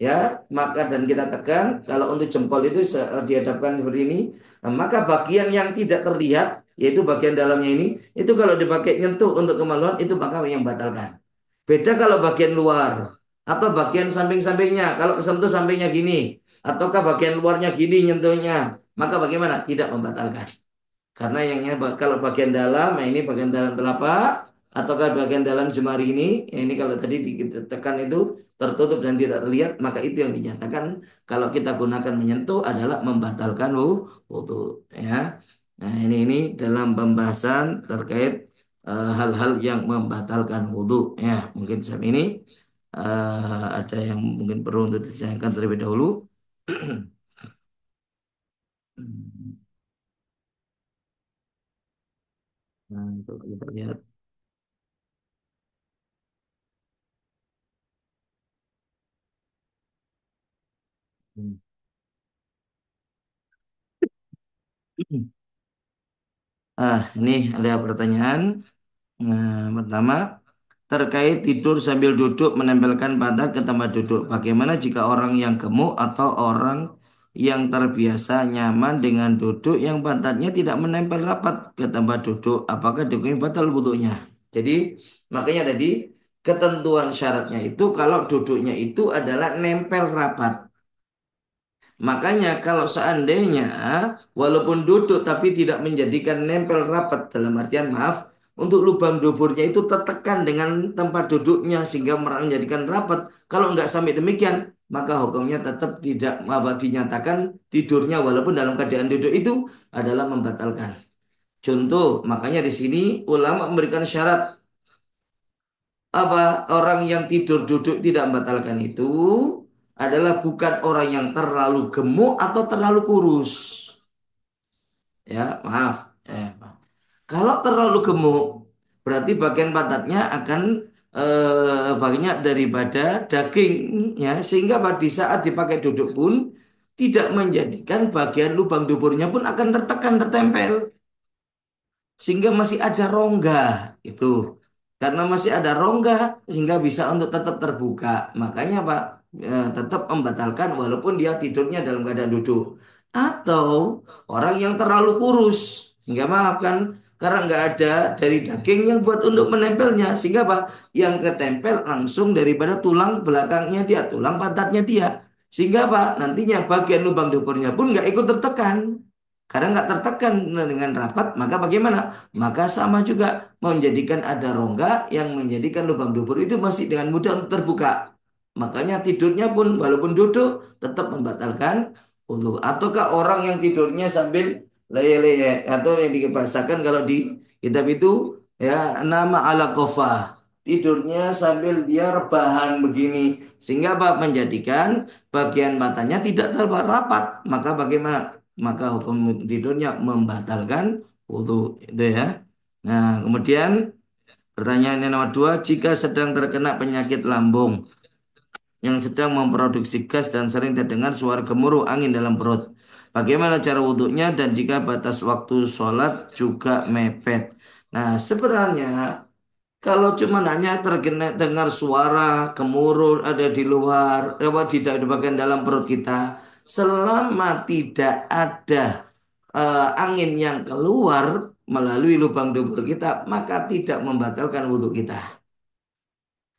Speaker 1: ya maka dan kita tekan kalau untuk jempol itu dihadapkan seperti ini maka bagian yang tidak terlihat yaitu bagian dalamnya ini itu kalau dipakai nyentuh untuk kemaluan itu maka yang batalkan. Beda kalau bagian luar atau bagian samping-sampingnya kalau kesentuh sampingnya gini ataukah bagian luarnya gini nyentuhnya maka bagaimana tidak membatalkan. Karena kalau bagian dalam, nah ini bagian dalam telapak, ataukah bagian dalam jemari ini, ya ini kalau tadi ditekan itu tertutup dan tidak terlihat, maka itu yang dinyatakan kalau kita gunakan menyentuh adalah membatalkan wudhu. Ya, nah ini dalam pembahasan terkait hal-hal yang membatalkan wudhu. Ya, mungkin saat ini ada yang mungkin perlu untuk ditanyakan terlebih dahulu. Nah, untuk kita lihat. Ini ada pertanyaan. Nah, pertama, terkait tidur sambil duduk menempelkan pantat ke tempat duduk. Bagaimana jika orang yang gemuk atau orang yang terbiasa nyaman dengan duduk yang pantatnya tidak menempel rapat ke tempat duduk? Apakah duduknya batal wudhunya? Jadi, makanya tadi ketentuan syaratnya itu kalau duduknya itu adalah nempel rapat. Makanya kalau seandainya walaupun duduk tapi tidak menjadikan nempel rapat dalam artian maaf untuk lubang duburnya itu tertekan dengan tempat duduknya sehingga menjadikan rapat. Kalau nggak sampai demikian maka hukumnya tetap tidak apa dinyatakan tidurnya walaupun dalam keadaan duduk itu adalah membatalkan. Contoh, makanya di sini ulama memberikan syarat apa orang yang tidur duduk tidak membatalkan itu adalah bukan orang yang terlalu gemuk atau terlalu kurus. Ya, maaf. Maaf. Kalau terlalu gemuk, berarti bagian pantatnya akan banyak daripada daging, ya, sehingga pada saat dipakai duduk pun tidak menjadikan bagian lubang duburnya pun akan tertekan, tertempel, sehingga masih ada rongga itu. karena masih ada rongga sehingga bisa untuk tetap terbuka. Makanya Pak tetap membatalkan walaupun dia tidurnya dalam keadaan duduk. Atau orang yang terlalu kurus hingga maaf kan karena nggak ada dari daging yang buat untuk menempelnya sehingga apa yang ketempel langsung daripada tulang belakangnya dia, tulang pantatnya dia. Sehingga apa nantinya bagian lubang duburnya pun nggak ikut tertekan. Karena nggak tertekan dengan rapat, maka bagaimana? Maka sama juga menjadikan ada rongga yang menjadikan lubang dubur itu masih dengan mudah untuk terbuka. Makanya tidurnya pun walaupun duduk tetap membatalkan wudu. Ataukah orang yang tidurnya sambil leye-leye atau yang dibahasakan kalau di kitab itu ya nama ala kofah. Tidurnya sambil dia rebahan begini sehingga apa menjadikan bagian matanya tidak terlalu rapat. Maka bagaimana? Maka hukum tidurnya membatalkan wudu itu ya. Nah, kemudian pertanyaan yang nomor dua, jika sedang terkena penyakit lambung yang sedang memproduksi gas dan sering terdengar suara gemuruh angin dalam perut, bagaimana cara wudhunya dan jika batas waktu sholat juga mepet? Nah, sebenarnya kalau cuma hanya terkena dengar suara gemuruh ada di luar, di bagian dalam perut kita, selama tidak ada angin yang keluar melalui lubang dubur kita, maka tidak membatalkan wudhu kita.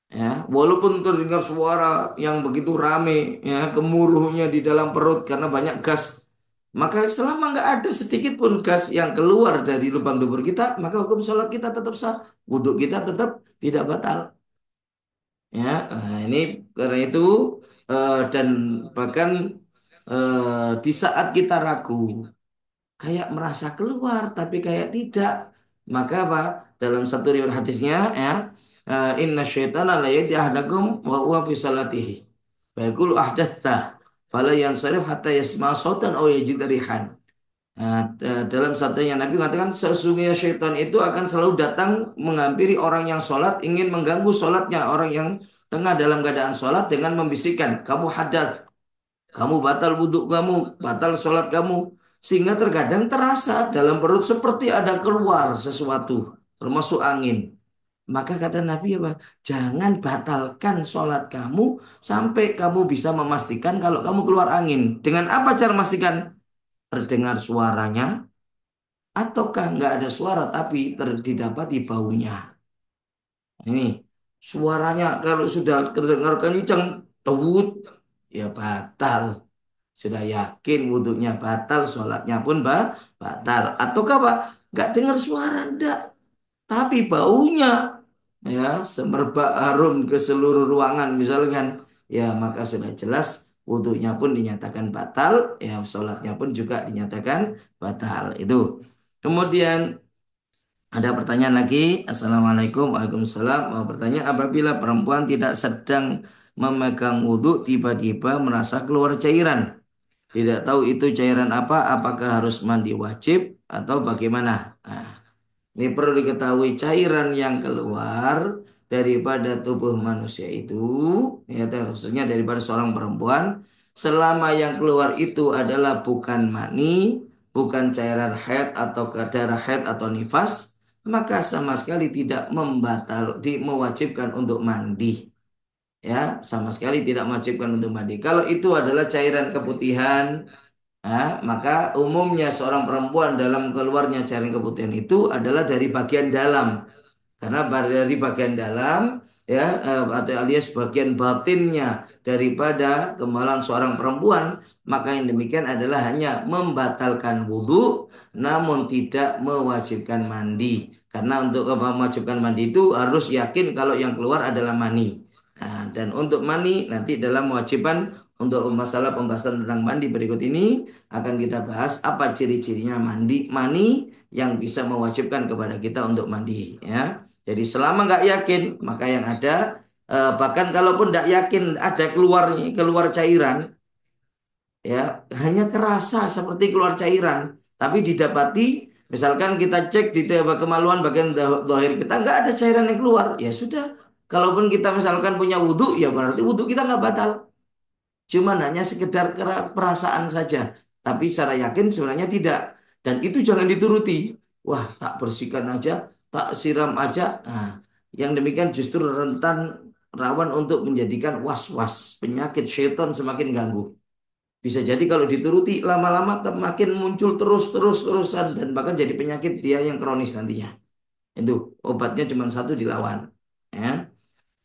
Speaker 1: Ya, walaupun terdengar suara yang begitu rame, ya, gemuruhnya di dalam perut karena banyak gas, maka selama nggak ada sedikit pun gas yang keluar dari lubang dubur kita, maka hukum sholat kita tetap sah, wudhu kita tetap tidak batal. Ya, nah ini karena itu dan bahkan di saat kita ragu kayak merasa keluar tapi kayak tidak. Maka apa? Dalam satu riwayat hadisnya ya, inna syaitana la yadi ahadakum wa huwa fi salatihi. Fa yaqulu ahdatsa fala yansarif hatta yasma'a sautan aw yajid rihan. Nah, dalam sabdanya Nabi mengatakan sesungguhnya syaitan itu akan selalu datang menghampiri orang yang sholat ingin mengganggu sholatnya orang yang tengah dalam keadaan sholat dengan membisikkan kamu hadas, kamu batal wudhu kamu, batal sholat kamu. Sehingga terkadang terasa dalam perut seperti ada keluar sesuatu, termasuk angin. Maka kata Nabi apa? Jangan batalkan sholat kamu sampai kamu bisa memastikan kalau kamu keluar angin. Dengan apa cara memastikan? Terdengar suaranya, ataukah nggak ada suara tapi didapati baunya. Ini suaranya kalau sudah terdengar kencang, tewut, ya batal. Sudah yakin wudhunya batal, sholatnya pun batal. Ataukah apa? Nggak dengar suara, enggak. Tapi baunya ya semerbak harum ke seluruh ruangan misalkan. Ya maka sudah jelas wudhunya pun dinyatakan batal. Ya sholatnya pun juga dinyatakan batal. Itu. Kemudian ada pertanyaan lagi. Assalamualaikum. Waalaikumsalam. Mau bertanya apabila perempuan tidak sedang memegang wudhu tiba-tiba merasa keluar cairan. Tidak tahu itu cairan apa, apakah harus mandi wajib atau bagaimana? Nah, ini perlu diketahui cairan yang keluar daripada tubuh manusia itu, ya maksudnya daripada seorang perempuan, selama yang keluar itu adalah bukan mani, bukan cairan haid atau darah haid atau nifas, maka sama sekali tidak mewajibkan untuk mandi. Ya, sama sekali tidak mewajibkan untuk mandi. Kalau itu adalah cairan keputihan, maka umumnya seorang perempuan dalam keluarnya cairan keputihan itu adalah dari bagian dalam. Karena dari bagian dalam ya atau alias bagian batinnya daripada kemaluan seorang perempuan, maka yang demikian adalah hanya membatalkan wudhu namun tidak mewajibkan mandi. Karena untuk mewajibkan mandi itu harus yakin kalau yang keluar adalah mani. Nah, dan untuk mani nanti dalam kewajiban untuk masalah pembahasan tentang mandi berikut ini akan kita bahas apa ciri-cirinya mani yang bisa mewajibkan kepada kita untuk mandi ya. Jadi selama nggak yakin maka yang ada bahkan kalaupun nggak yakin ada keluar cairan ya hanya terasa seperti keluar cairan tapi didapati misalkan kita cek di kemaluan bagian zahir kita nggak ada cairan yang keluar ya sudah kalaupun kita misalkan punya wudhu ya berarti wudhu kita nggak batal cuman hanya sekedar perasaan saja tapi secara yakin sebenarnya tidak dan itu jangan dituruti wah tak bersihkan aja tak siram aja nah Yang demikian justru rentan rawan untuk menjadikan was-was, penyakit syaitan semakin ganggu. Bisa jadi kalau dituruti lama-lama makin muncul terus-terusan dan bahkan jadi penyakit dia yang kronis nantinya. Itu obatnya cuma satu dilawan. Ya.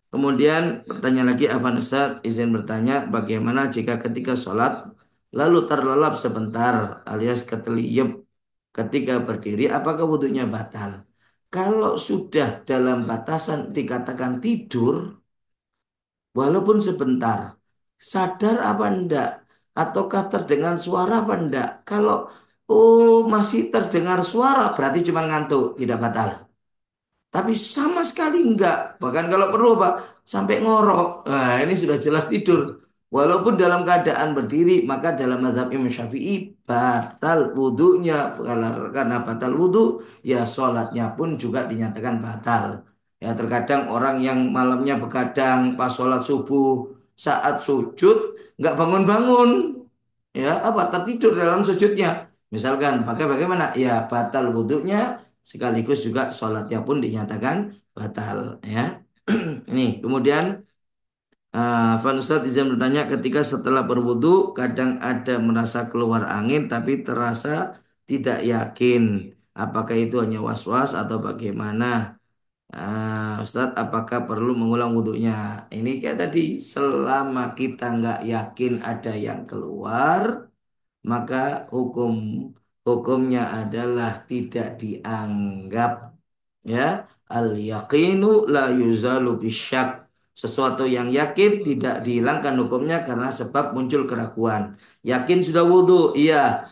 Speaker 1: Kemudian pertanyaan lagi Afan Ustaz, izin bertanya bagaimana jika ketika sholat lalu terlelap sebentar alias keteliyep ketika berdiri apakah wudhunya batal? Kalau sudah dalam batasan dikatakan tidur walaupun sebentar sadar apa enggak ataukah terdengar suara apa enggak? Kalau masih terdengar suara berarti cuma ngantuk tidak batal. Tapi sama sekali enggak. Bahkan kalau perlu Pak, sampai ngorok. Nah, ini sudah jelas tidur. Walaupun dalam keadaan berdiri, maka dalam mazhab Imam Syafi'i batal wudhunya. Karena batal wudhu, ya sholatnya pun juga dinyatakan batal. Ya terkadang orang yang malamnya begadang pas sholat subuh, saat sujud, nggak bangun-bangun. Ya, apa tertidur dalam sujudnya. Misalkan, pakai bagaimana? Ya batal wudhunya, sekaligus juga sholatnya pun dinyatakan batal ya. Ini kemudian Van Ustadz izin bertanya ketika setelah berwudu kadang ada merasa keluar angin tapi terasa tidak yakin apakah itu hanya was-was atau bagaimana. Ustadz apakah perlu mengulang wudhunya? Ini kayak tadi selama kita nggak yakin ada yang keluar maka hukumnya adalah tidak dianggap ya al yaqinu la yuzalu bisyak sesuatu yang yakin tidak dihilangkan hukumnya karena sebab muncul keraguan yakin sudah wudhu iya.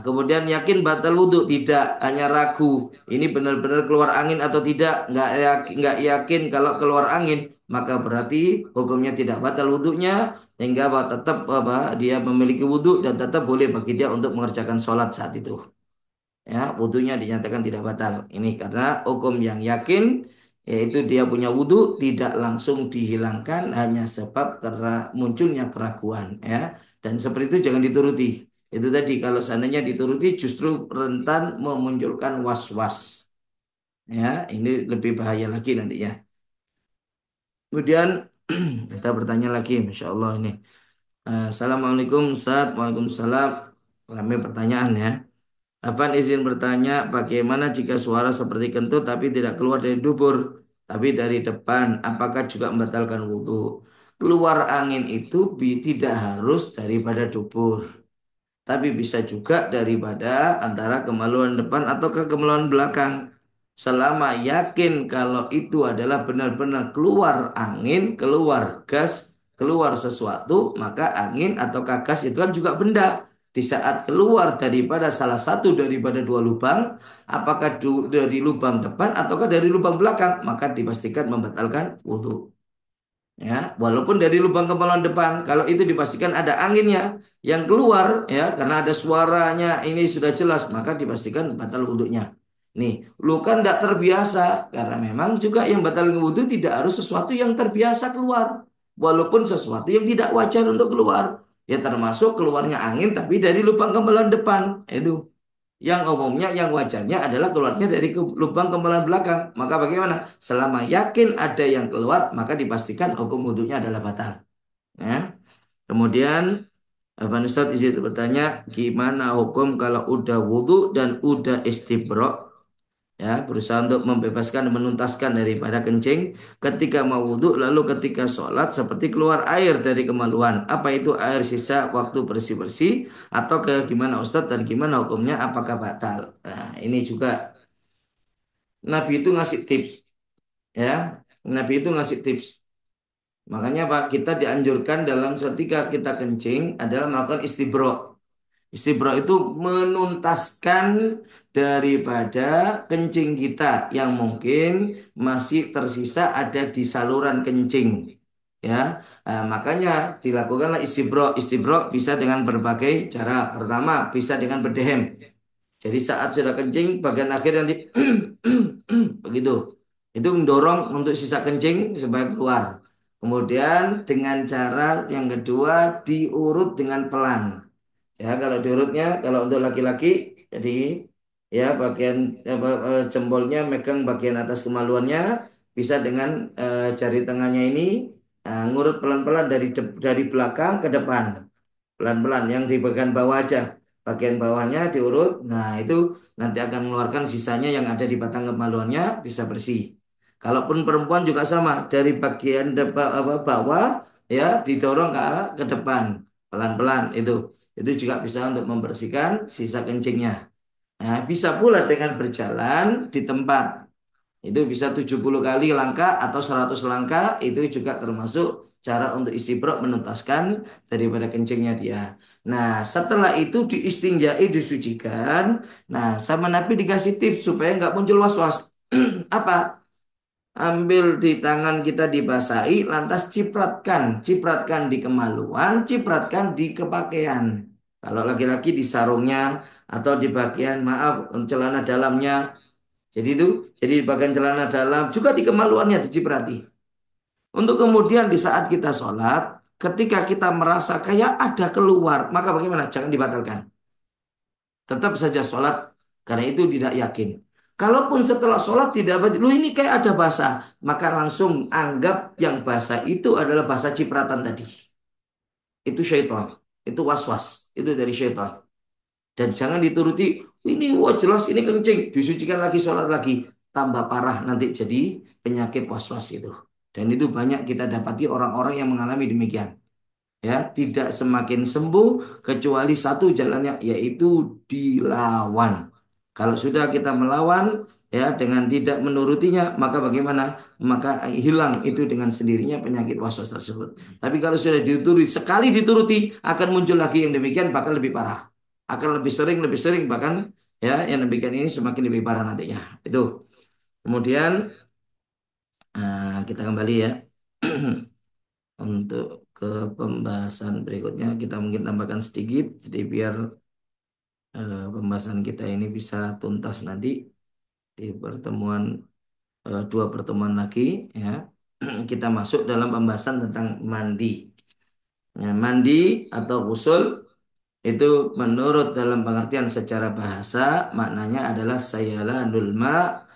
Speaker 1: Kemudian yakin batal wudhu tidak hanya ragu ini benar-benar keluar angin atau tidak nggak yakin kalau keluar angin maka berarti hukumnya tidak batal wudhunya hingga tetap apa dia memiliki wudhu dan tetap boleh bagi dia untuk mengerjakan sholat saat itu ya wudhunya dinyatakan tidak batal ini karena hukum yang yakin yaitu dia punya wudhu tidak langsung dihilangkan hanya sebab karena munculnya keraguan ya dan seperti itu jangan dituruti itu tadi kalau seandainya dituruti justru rentan memunculkan was-was ya ini lebih bahaya lagi nantinya kemudian kita bertanya lagi Masya Allah ini. Assalamualaikum Ustaz Waalaikumsalam ramai pertanyaan ya. Afan izin bertanya, bagaimana jika suara seperti kentut tapi tidak keluar dari dubur, tapi dari depan, apakah juga membatalkan wudhu? Keluar angin itu tidak harus daripada dubur, tapi bisa juga daripada antara kemaluan depan atau ke kemaluan belakang. Selama yakin kalau itu adalah benar-benar keluar angin, keluar gas, keluar sesuatu, maka angin atau gas itu kan juga benda. Di saat keluar daripada salah satu daripada dua lubang, apakah dari lubang depan ataukah dari lubang belakang, maka dipastikan membatalkan wudhu. Ya, walaupun dari lubang kemaluan depan, kalau itu dipastikan ada anginnya yang keluar, ya, karena ada suaranya, ini sudah jelas, maka dipastikan batal wudhunya. Nih, lu kan tidak terbiasa, karena memang juga yang batal wudhu tidak harus sesuatu yang terbiasa keluar, walaupun sesuatu yang tidak wajar untuk keluar, ya termasuk keluarnya angin, tapi dari lubang kemaluan depan, itu. Yang umumnya, yang wajarnya adalah keluarnya dari lubang kemaluan belakang. Maka bagaimana? Selama yakin ada yang keluar, maka dipastikan hukum wudhunya adalah batal. Ya. Kemudian, Abang Ustadz isi bertanya, gimana hukum kalau udah wudhu dan udah istibro? Ya, berusaha untuk membebaskan dan menuntaskan daripada kencing ketika mau wudhu, lalu ketika sholat seperti keluar air dari kemaluan. Apa itu air sisa waktu bersih-bersih atau ke gimana Ustadz dan gimana hukumnya? Apakah batal? Nah, ini juga Nabi itu ngasih tips, ya. Nabi itu ngasih tips. Makanya Pak, kita dianjurkan dalam ketika kita kencing adalah melakukan istibro. Istibra itu menuntaskan daripada kencing kita yang mungkin masih tersisa ada di saluran kencing. Ya, makanya dilakukanlah istibro. Istibro bisa dengan berbagai cara. Pertama, bisa dengan berdehem. Jadi saat sudah kencing, bagian akhir nanti begitu. Itu mendorong untuk sisa kencing supaya keluar. Kemudian dengan cara yang kedua diurut dengan pelan. Ya, kalau diurutnya, kalau untuk laki-laki, jadi ya bagian jempolnya megang bagian atas kemaluannya, bisa dengan jari tengahnya ini ngurut pelan-pelan dari belakang ke depan. Pelan-pelan yang di bagian bawah aja. Bagian bawahnya diurut. Nah, itu nanti akan mengeluarkan sisanya yang ada di batang kemaluannya bisa bersih. Kalaupun perempuan juga sama, dari bagian bawah ya didorong ke depan pelan-pelan itu. Itu juga bisa untuk membersihkan sisa kencingnya. Nah, bisa pula dengan berjalan di tempat. Itu bisa 70 kali langkah atau 100 langkah, itu juga termasuk cara untuk istibrok menuntaskan daripada kencingnya dia. Nah, setelah itu diistinjai, disucikan. Nah, sama Nabi dikasih tips supaya nggak muncul was-was. Apa? Ambil di tangan kita dibasahi, lantas cipratkan. Cipratkan di kemaluan, cipratkan di kepakaian. Kalau laki-laki di sarungnya atau di bagian, maaf, celana dalamnya. Jadi itu, jadi bagian celana dalam juga di kemaluannya diciprati. Untuk kemudian di saat kita sholat, ketika kita merasa kayak ada keluar, maka bagaimana? Jangan dibatalkan. Tetap saja sholat karena itu tidak yakin. Kalaupun setelah sholat tidak, lu ini kayak ada basah, maka langsung anggap yang basah itu adalah basah cipratan tadi. Itu syaitan, itu was-was, itu dari syaitan. Dan jangan dituruti, ini wah jelas ini kencing, disucikan lagi, sholat lagi. Tambah parah nanti jadi penyakit was-was itu. Dan itu banyak kita dapati orang-orang yang mengalami demikian. Ya, tidak semakin sembuh kecuali satu jalannya, yaitu dilawan. Kalau sudah kita melawan, ya dengan tidak menurutinya, maka bagaimana? Maka hilang itu dengan sendirinya penyakit was-was tersebut. Tapi kalau sudah dituruti, sekali dituruti, akan muncul lagi yang demikian, bahkan lebih parah akan lebih sering bahkan ya yang demikian ini semakin lebih parah nantinya. Itu. Kemudian kita kembali ya untuk ke pembahasan berikutnya kita mungkin tambahkan sedikit jadi biar pembahasan kita ini bisa tuntas nanti di pertemuan dua pertemuan lagi ya. Kita masuk dalam pembahasan tentang mandi. Ya, mandi atau ghusl itu menurut dalam pengertian secara bahasa maknanya adalah sayalanul ma,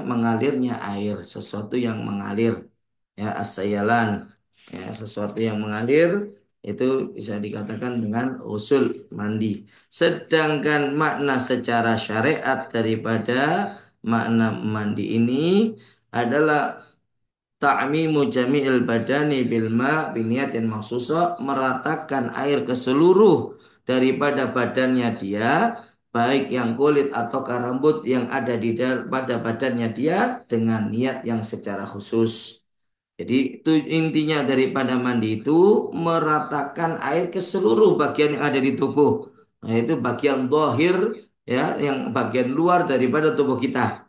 Speaker 1: mengalirnya air, sesuatu yang mengalir. Ya, as-sayalan. Ya, sesuatu yang mengalir itu bisa dikatakan dengan usul mandi. Sedangkan makna secara syariat daripada makna mandi ini adalah ta'mimu jami'il badani bil ma biniyatin maksusa, meratakan air ke seluruh daripada badannya dia, baik yang kulit atau rambut yang ada pada badannya dia dengan niat yang secara khusus. Jadi itu intinya daripada mandi itu meratakan air ke seluruh bagian yang ada di tubuh. Nah, itu bagian zahir ya, yang bagian luar daripada tubuh kita.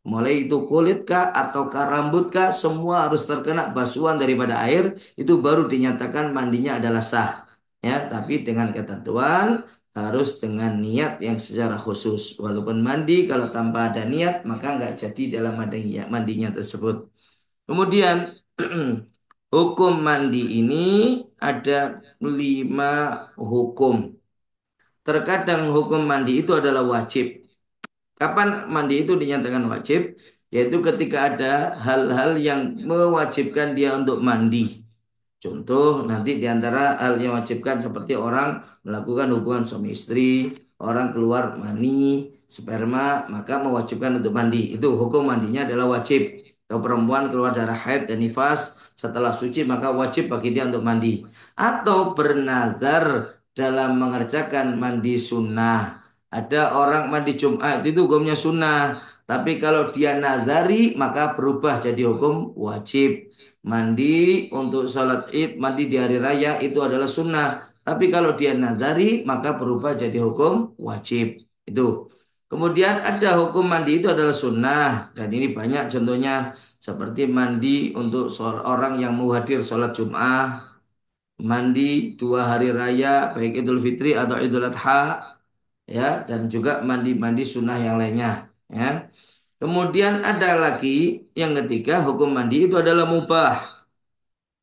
Speaker 1: Mulai itu kulit kah ataukah rambut kah, semua harus terkena basuhan daripada air, itu baru dinyatakan mandinya adalah sah. Ya, tapi dengan ketentuan harus dengan niat yang secara khusus. Walaupun mandi kalau tanpa ada niat maka nggak jadi dalam mandinya tersebut. Kemudian hukum mandi ini ada 5 hukum. Terkadang hukum mandi itu adalah wajib. Kapan mandi itu dinyatakan wajib? Yaitu ketika ada hal-hal yang mewajibkan dia untuk mandi. Contoh nanti di antara hal yang wajibkan seperti orang melakukan hubungan suami istri, orang keluar mani, sperma, maka mewajibkan untuk mandi. Itu hukum mandinya adalah wajib. Atau perempuan keluar darah haid dan nifas setelah suci maka wajib bagi dia untuk mandi. Atau bernazar dalam mengerjakan mandi sunnah. Ada orang mandi Jumat itu hukumnya sunnah. Tapi kalau dia nazari maka berubah jadi hukum wajib. Mandi untuk sholat id, mandi di hari raya itu adalah sunnah. Tapi kalau dia nazari maka berubah jadi hukum wajib. Itu. Kemudian ada hukum mandi itu adalah sunnah. Dan ini banyak contohnya. Seperti mandi untuk orang yang mau hadir sholat Jum'ah. Mandi 2 hari raya baik Idul Fitri atau Idul Adha. Ya, dan juga mandi-mandi sunnah yang lainnya. Ya. Kemudian ada lagi yang ketiga hukum mandi itu adalah mubah.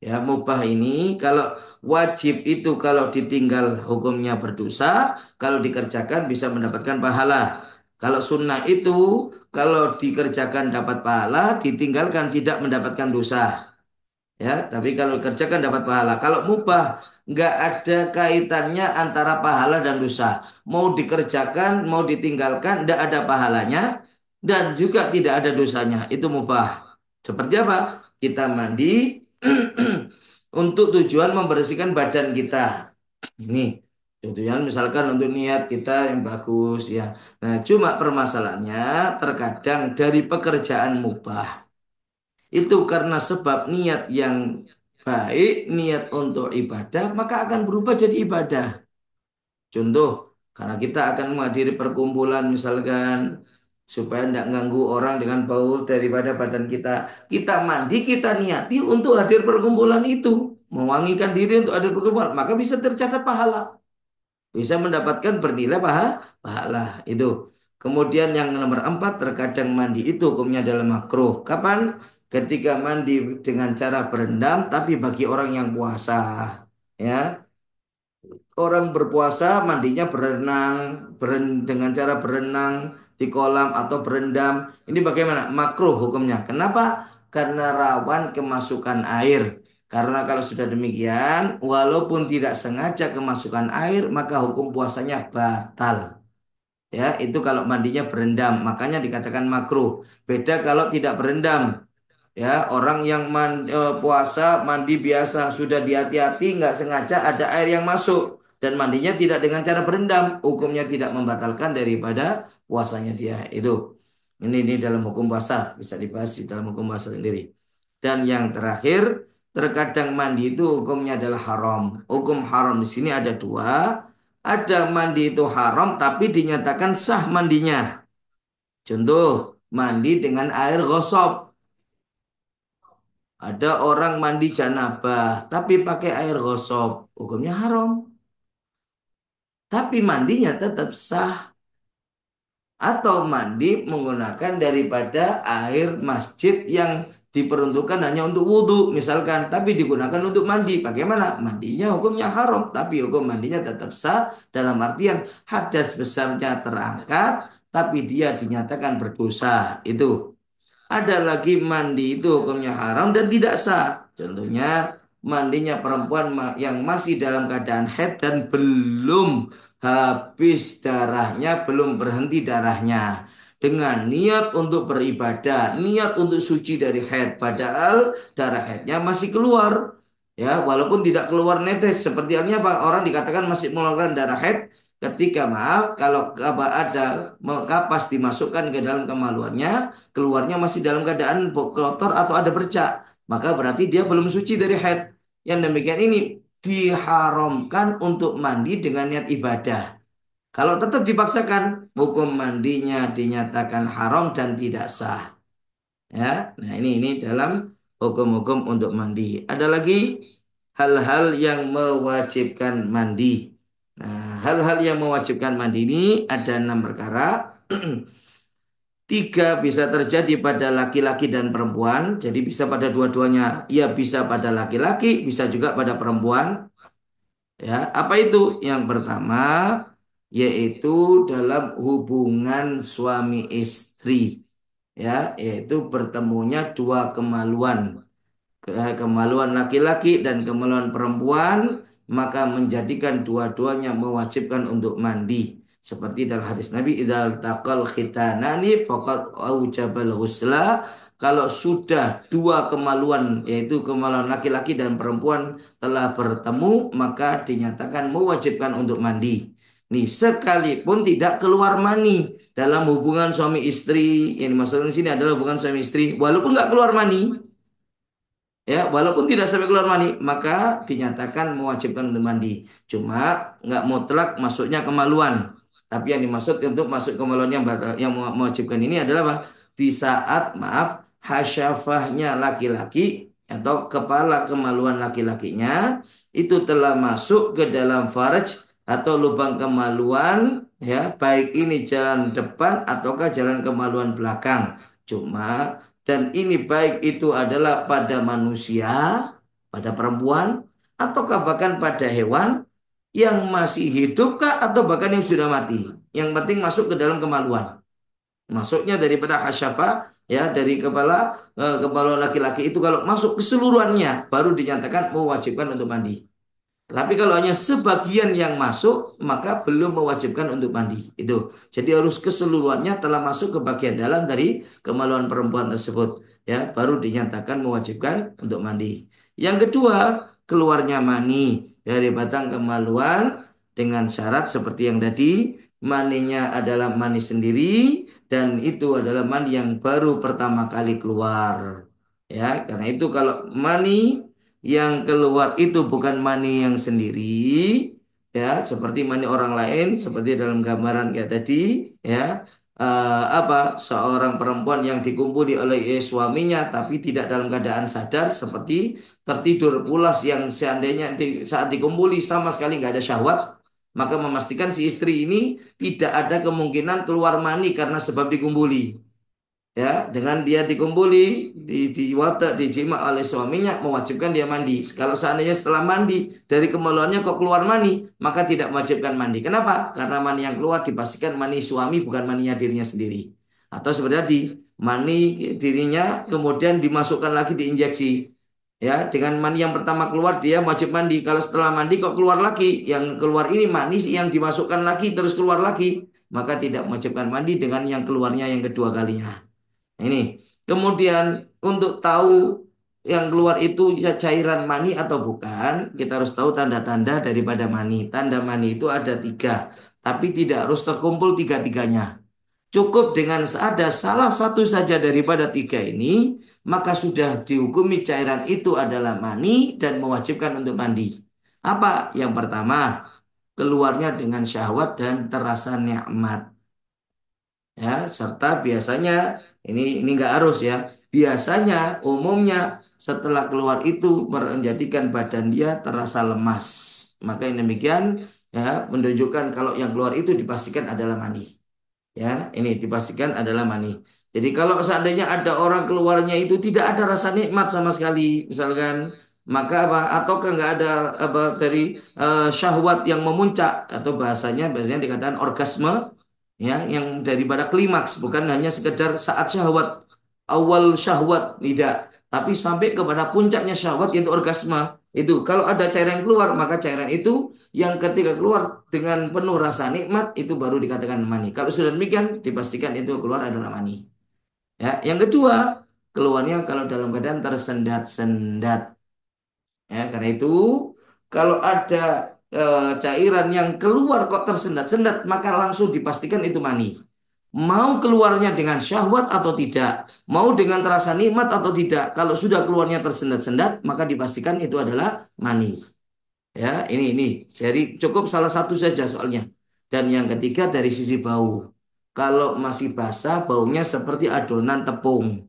Speaker 1: Ya, mubah ini kalau wajib itu kalau ditinggal hukumnya berdosa, kalau dikerjakan bisa mendapatkan pahala. Kalau sunnah itu kalau dikerjakan dapat pahala, ditinggalkan tidak mendapatkan dosa. Ya, tapi kalau kerjakan dapat pahala. Kalau mubah nggak ada kaitannya antara pahala dan dosa. Mau dikerjakan, mau ditinggalkan, nggak ada pahalanya dan juga tidak ada dosanya. Itu mubah. Seperti apa? Kita mandi untuk tujuan membersihkan badan kita. Ini tujuan misalkan untuk niat kita yang bagus ya. Nah, cuma permasalahannya terkadang dari pekerjaan mubah itu karena sebab niat yang baik, niat untuk ibadah, maka akan berubah jadi ibadah. Contoh, karena kita akan menghadiri perkumpulan misalkan supaya tidak ganggu orang dengan bau daripada badan kita. Kita mandi, kita niati untuk hadir perkumpulan itu. Mewangikan diri untuk hadir perkumpulan. Maka bisa tercatat pahala. Bisa mendapatkan bernilai pahala. Itu. Kemudian yang nomor empat, terkadang mandi itu hukumnya adalah makruh. Kapan? Ketika mandi dengan cara berendam, tapi bagi orang yang puasa. Ya, orang berpuasa mandinya berenang, dengan cara berenang di kolam atau berendam. Ini bagaimana? Makruh hukumnya. Kenapa? Karena rawan kemasukan air. Karena kalau sudah demikian, walaupun tidak sengaja kemasukan air, maka hukum puasanya batal. Ya, itu kalau mandinya berendam, makanya dikatakan makruh. Beda kalau tidak berendam. Ya, orang yang puasa mandi biasa sudah dihati-hati nggak sengaja ada air yang masuk dan mandinya tidak dengan cara berendam, hukumnya tidak membatalkan daripada puasanya dia. Itu. Ini dalam hukum puasa bisa dibahas di dalam hukum puasa sendiri. Dan yang terakhir, terkadang mandi itu hukumnya adalah haram. Hukum haram di sini ada dua. Ada mandi itu haram tapi dinyatakan sah mandinya. Contoh, mandi dengan air gosok. Ada orang mandi janabah tapi pakai air gosok, hukumnya haram. Tapi mandinya tetap sah. Atau mandi menggunakan daripada air masjid yang diperuntukkan hanya untuk wudhu misalkan, tapi digunakan untuk mandi. Bagaimana? Mandinya hukumnya haram, tapi hukum mandinya tetap sah dalam artian hadas besarnya terangkat, tapi dia dinyatakan berdosa. Itu. Ada lagi mandi itu hukumnya haram dan tidak sah. Contohnya mandinya perempuan yang masih dalam keadaan haid dan belum habis darahnya, belum berhenti darahnya. Dengan niat untuk beribadah, niat untuk suci dari haid. Padahal darah haidnya masih keluar. Ya, walaupun tidak keluar netes. Seperti halnya Pak, orang dikatakan masih mengeluarkan darah haid ketika maaf kalau ada kapas dimasukkan ke dalam kemaluannya keluarnya masih dalam keadaan kotor atau ada bercak, maka berarti dia belum suci dari haid. Yang demikian ini diharamkan untuk mandi dengan niat ibadah. Kalau tetap dipaksakan, hukum mandinya dinyatakan haram dan tidak sah. Ya, nah ini dalam hukum-hukum untuk mandi. Ada lagi hal-hal yang mewajibkan mandi. Nah, hal-hal yang mewajibkan mandi ini ada enam perkara. Tiga bisa terjadi pada laki-laki dan perempuan, jadi bisa pada dua-duanya. Ya bisa pada laki-laki, bisa juga pada perempuan. Ya, apa itu? Yang pertama yaitu dalam hubungan suami istri. Ya, yaitu bertemunya dua kemaluan. Kemaluan laki-laki dan kemaluan perempuan, maka menjadikan dua-duanya mewajibkan untuk mandi. Seperti dalam hadis Nabi, idzal taqal khitanani faqad aujabal ghusla. Kalau sudah dua kemaluan, yaitu kemaluan laki-laki dan perempuan telah bertemu, maka dinyatakan mewajibkan untuk mandi. Nih, sekalipun tidak keluar mani dalam hubungan suami istri, yang dimaksudkan di sini adalah hubungan suami istri, walaupun nggak keluar mani, ya walaupun tidak sampai keluar mani maka dinyatakan mewajibkan untuk mandi, cuma nggak mutlak masuknya kemaluan, tapi yang dimaksud untuk masuk kemaluan yang mewajibkan ini adalah apa? Di saat maaf hasyafahnya laki-laki atau kepala kemaluan laki-lakinya itu telah masuk ke dalam farj atau lubang kemaluan, ya baik ini jalan depan ataukah jalan kemaluan belakang, cuma dan ini baik itu adalah pada manusia, pada perempuan, ataukah bahkan pada hewan yang masih hidupkah atau bahkan yang sudah mati. Yang penting masuk ke dalam kemaluan. Masuknya daripada hasyafa ya dari kepala laki-laki itu kalau masuk keseluruhannya baru dinyatakan mewajibkan untuk mandi. Tapi kalau hanya sebagian yang masuk, maka belum mewajibkan untuk mandi. Itu. Jadi harus keseluruhannya telah masuk ke bagian dalam dari kemaluan perempuan tersebut. Ya, baru dinyatakan mewajibkan untuk mandi. Yang kedua, keluarnya mani dari batang kemaluan dengan syarat seperti yang tadi, maninya adalah mani sendiri dan itu adalah mani yang baru pertama kali keluar. Ya, karena itu kalau mani yang keluar itu bukan mani yang sendiri, ya, seperti mani orang lain, seperti dalam gambaran kayak tadi, ya, seorang perempuan yang dikumpuli oleh suaminya, tapi tidak dalam keadaan sadar, seperti tertidur pulas yang seandainya saat dikumpuli sama sekali nggak ada syahwat, maka memastikan si istri ini tidak ada kemungkinan keluar mani karena sebab dikumpuli. Ya, dengan dia dikumpuli, diwata, dijima oleh suaminya, mewajibkan dia mandi. Kalau seandainya setelah mandi, dari kemaluannya kok keluar mani, maka tidak mewajibkan mandi. Kenapa? Karena mani yang keluar dipastikan mani suami, bukan maninya dirinya sendiri. Atau seperti tadi, mani dirinya kemudian dimasukkan lagi diinjeksi. Ya, dengan mani yang pertama keluar, dia wajib mandi. Kalau setelah mandi kok keluar lagi, yang keluar ini mani yang dimasukkan lagi, terus keluar lagi, maka tidak mewajibkan mandi dengan yang keluarnya yang kedua kalinya. Ini. Kemudian untuk tahu yang keluar itu ya cairan mani atau bukan, kita harus tahu tanda-tanda daripada mani. Tanda mani itu ada tiga, tapi tidak harus terkumpul tiga-tiganya. Cukup dengan ada salah satu saja daripada tiga ini, maka sudah dihukumi cairan itu adalah mani dan mewajibkan untuk mandi. Apa? Yang pertama, keluarnya dengan syahwat dan terasa nikmat. Ya, serta biasanya ini nggak harus ya. Biasanya umumnya setelah keluar itu menjadikan badan dia terasa lemas. Maka yang demikian ya menunjukkan kalau yang keluar itu dipastikan adalah mani. Ya, ini dipastikan adalah mani. Jadi kalau seandainya ada orang keluarnya itu tidak ada rasa nikmat sama sekali, misalkan, maka apa? Ataukah nggak ada apa dari syahwat yang memuncak atau bahasanya dikatakan orgasme, ya, yang daripada klimaks, bukan hanya sekedar saat syahwat, awal syahwat tidak, tapi sampai kepada puncaknya syahwat yaitu orgasme. Itu kalau ada cairan yang keluar, maka cairan itu yang ketika keluar dengan penuh rasa nikmat itu baru dikatakan mani. Kalau sudah demikian dipastikan itu keluar adalah mani. Ya, yang kedua, keluarnya kalau dalam keadaan tersendat-sendat. Ya, karena itu kalau ada cairan yang keluar kok tersendat-sendat, maka langsung dipastikan itu mani. Mau keluarnya dengan syahwat atau tidak, mau dengan terasa nikmat atau tidak, kalau sudah keluarnya tersendat-sendat, maka dipastikan itu adalah mani. Ya, ini. Jadi cukup salah satu saja soalnya. Dan yang ketiga dari sisi bau. Kalau masih basah, baunya seperti adonan tepung.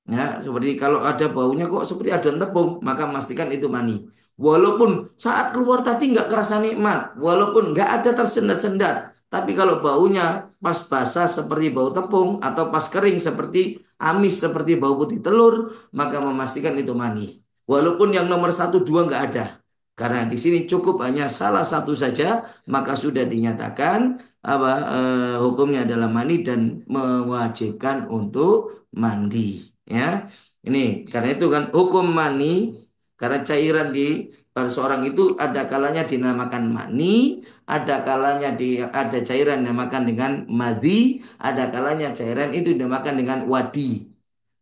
Speaker 1: Ya, seperti kalau ada baunya kok seperti adonan tepung, maka pastikan itu mani. Walaupun saat keluar tadi nggak kerasa nikmat, walaupun nggak ada tersendat-sendat, tapi kalau baunya pas basah seperti bau tepung atau pas kering seperti amis, seperti bau putih telur, maka memastikan itu mani. Walaupun yang nomor satu dua nggak ada, karena di sini cukup hanya salah satu saja, maka sudah dinyatakan hukumnya adalah mani dan mewajibkan untuk mandi. Ya, ini karena itu kan hukum mani karena cairan di pada seorang itu ada kalanya dinamakan mani, ada kalanya ada cairan dinamakan dengan madhi, ada kalanya cairan itu dinamakan dengan wadi.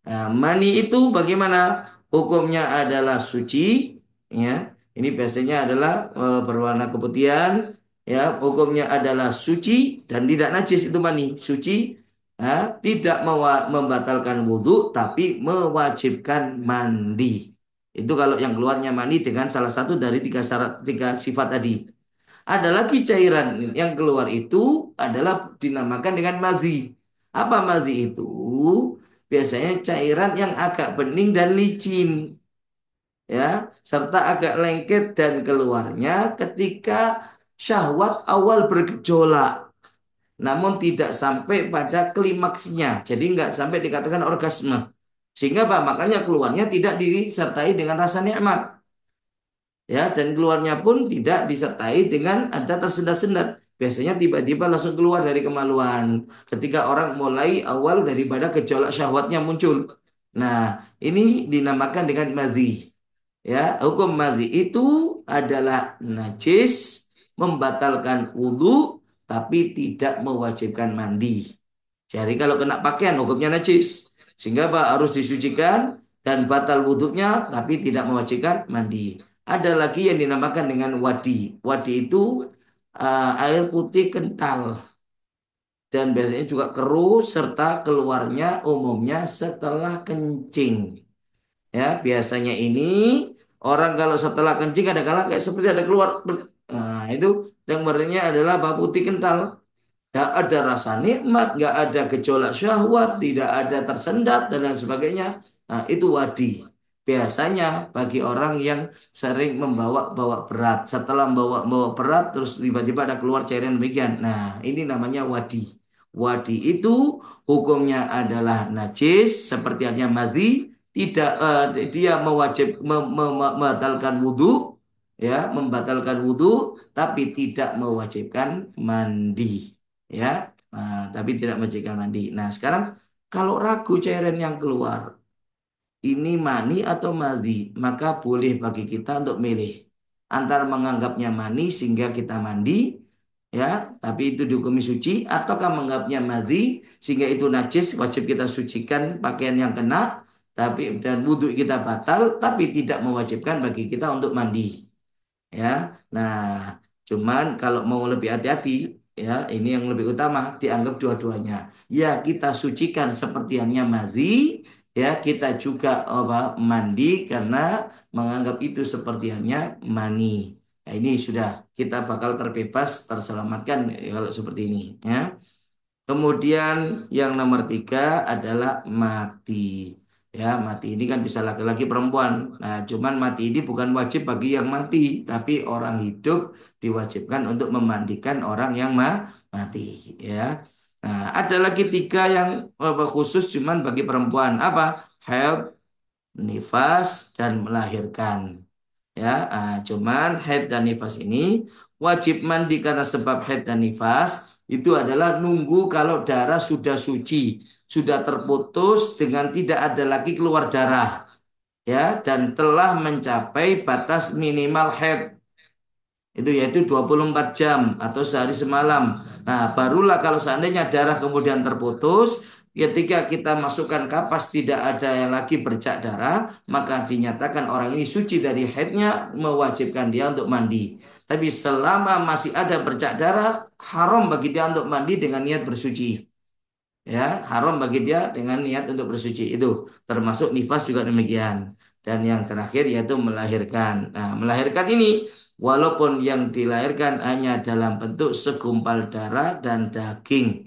Speaker 1: Nah, mani itu bagaimana? Hukumnya adalah suci, ya. Ini biasanya adalah berwarna keputihan, ya. Hukumnya adalah suci dan tidak najis itu mani, suci, ya, tidak membatalkan wudhu, tapi mewajibkan mandi. Itu kalau yang keluarnya mani dengan salah satu dari tiga syarat, tiga sifat tadi. Ada lagi cairan yang keluar itu adalah dinamakan dengan madhi. Apa madhi itu? Biasanya cairan yang agak bening dan licin, ya, serta agak lengket dan keluarnya ketika syahwat awal bergejolak, namun tidak sampai pada klimaksnya. Jadi nggak sampai dikatakan orgasme. Sehingga apa? Makanya keluarnya tidak disertai dengan rasa nikmat. Ya, dan keluarnya pun tidak disertai dengan ada tersendat-sendat. biasanya tiba-tiba langsung keluar dari kemaluan. Ketika orang mulai awal daripada gejolak syahwatnya muncul. Nah, ini dinamakan dengan madhi. Ya, hukum madhi itu adalah najis, membatalkan wudhu, tapi tidak mewajibkan mandi. Jadi kalau kena pakaian hukumnya najis. Sehingga Pak harus disucikan dan batal wudhunya tapi tidak mewajibkan mandi. Ada lagi yang dinamakan dengan wadi. Wadi itu air putih kental dan biasanya juga keruh serta keluarnya umumnya setelah kencing. Ya, biasanya ini orang kalau setelah kencing ada kala kayak seperti ada keluar. Nah, itu yang berarti adalah bau putih kental. Nggak ada rasa nikmat, nggak ada gejolak syahwat, tidak ada tersendat dan lain sebagainya. Nah, itu wadi. Biasanya bagi orang yang sering membawa-bawa berat, setelah membawa-bawa berat terus tiba-tiba ada keluar cairan demikian. Nah, ini namanya wadi. Wadi itu hukumnya adalah najis seperti halnya madhi, tidak dia membatalkan wudhu, ya, membatalkan wudhu, tapi tidak mewajibkan mandi. Ya, tapi tidak menjaga mandi. Nah, sekarang kalau ragu cairan yang keluar ini mani atau madhi, maka boleh bagi kita untuk milih antara menganggapnya mani sehingga kita mandi, ya, tapi itu dihukumi suci, ataukah menganggapnya madhi sehingga itu najis, wajib kita sucikan pakaian yang kena, tapi dan wudhu kita batal, tapi tidak mewajibkan bagi kita untuk mandi. Ya, nah, cuman kalau mau lebih hati-hati, ya, ini yang lebih utama dianggap dua-duanya. Ya, kita sucikan seperti halnya madhi, ya, kita juga apa, mandi karena menganggap itu seperti halnya mani. Nah, ini sudah kita bakal terbebas, terselamatkan ya, kalau seperti ini, ya. Kemudian yang nomor tiga adalah mati. Ya, mati ini kan bisa laki-laki perempuan. Nah, cuman mati ini bukan wajib bagi yang mati, tapi orang hidup diwajibkan untuk memandikan orang yang mati. Ya, nah, ada lagi tiga yang khusus cuman bagi perempuan. Apa? Haid, nifas, dan melahirkan. Ya, cuman haid dan nifas ini wajib mandi karena sebab haid dan nifas itu adalah nunggu kalau darah sudah suci, sudah terputus dengan tidak ada lagi keluar darah, ya, dan telah mencapai batas minimal haid itu yaitu 24 jam atau sehari semalam. Nah, barulah kalau seandainya darah kemudian terputus, ketika kita masukkan kapas tidak ada yang lagi bercak darah, maka dinyatakan orang ini suci dari haidnya, mewajibkan dia untuk mandi. Tapi selama masih ada bercak darah, haram bagi dia untuk mandi dengan niat bersuci. Ya, haram bagi dia dengan niat untuk bersuci. Itu termasuk nifas juga demikian. Dan yang terakhir yaitu melahirkan. Nah, melahirkan ini walaupun yang dilahirkan hanya dalam bentuk segumpal darah dan daging,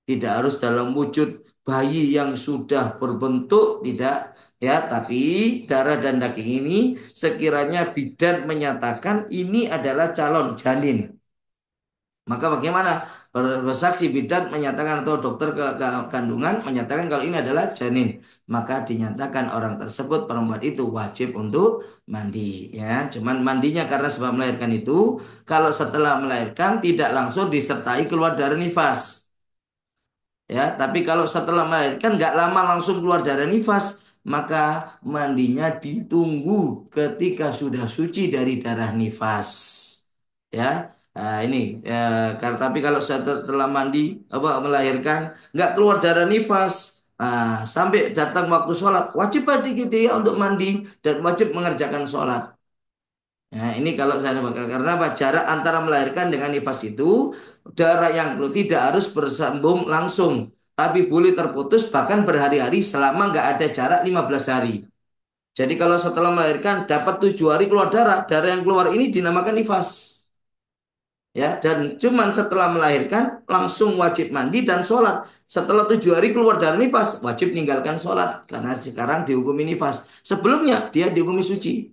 Speaker 1: tidak harus dalam wujud bayi yang sudah berbentuk, tidak, ya, tapi darah dan daging ini sekiranya bidan menyatakan ini adalah calon janin, maka bagaimana? Bersaksi bidan menyatakan atau dokter kandungan menyatakan kalau ini adalah janin, maka dinyatakan orang tersebut perempuan itu wajib untuk mandi, ya. Cuman mandinya karena sebab melahirkan itu, kalau setelah melahirkan tidak langsung disertai keluar darah nifas. Ya, tapi kalau setelah melahirkan nggak lama langsung keluar darah nifas, maka mandinya ditunggu ketika sudah suci dari darah nifas. Ya, ini karena tapi kalau setelah mandi apa melahirkan nggak keluar darah nifas, sampai datang waktu sholat wajib bagi dia untuk mandi dan wajib mengerjakan sholat. Nah, ini kalau saya karena apa? Jarak antara melahirkan dengan nifas itu darah yang tidak harus bersambung langsung, tapi boleh terputus bahkan berhari-hari selama nggak ada jarak 15 hari. Jadi kalau setelah melahirkan dapat 7 hari keluar darah, darah yang keluar ini dinamakan nifas. Ya, dan cuman setelah melahirkan langsung wajib mandi dan sholat. Setelah 7 hari keluar dari nifas, wajib meninggalkan sholat karena sekarang dihukumi nifas. Sebelumnya dia dihukumi suci.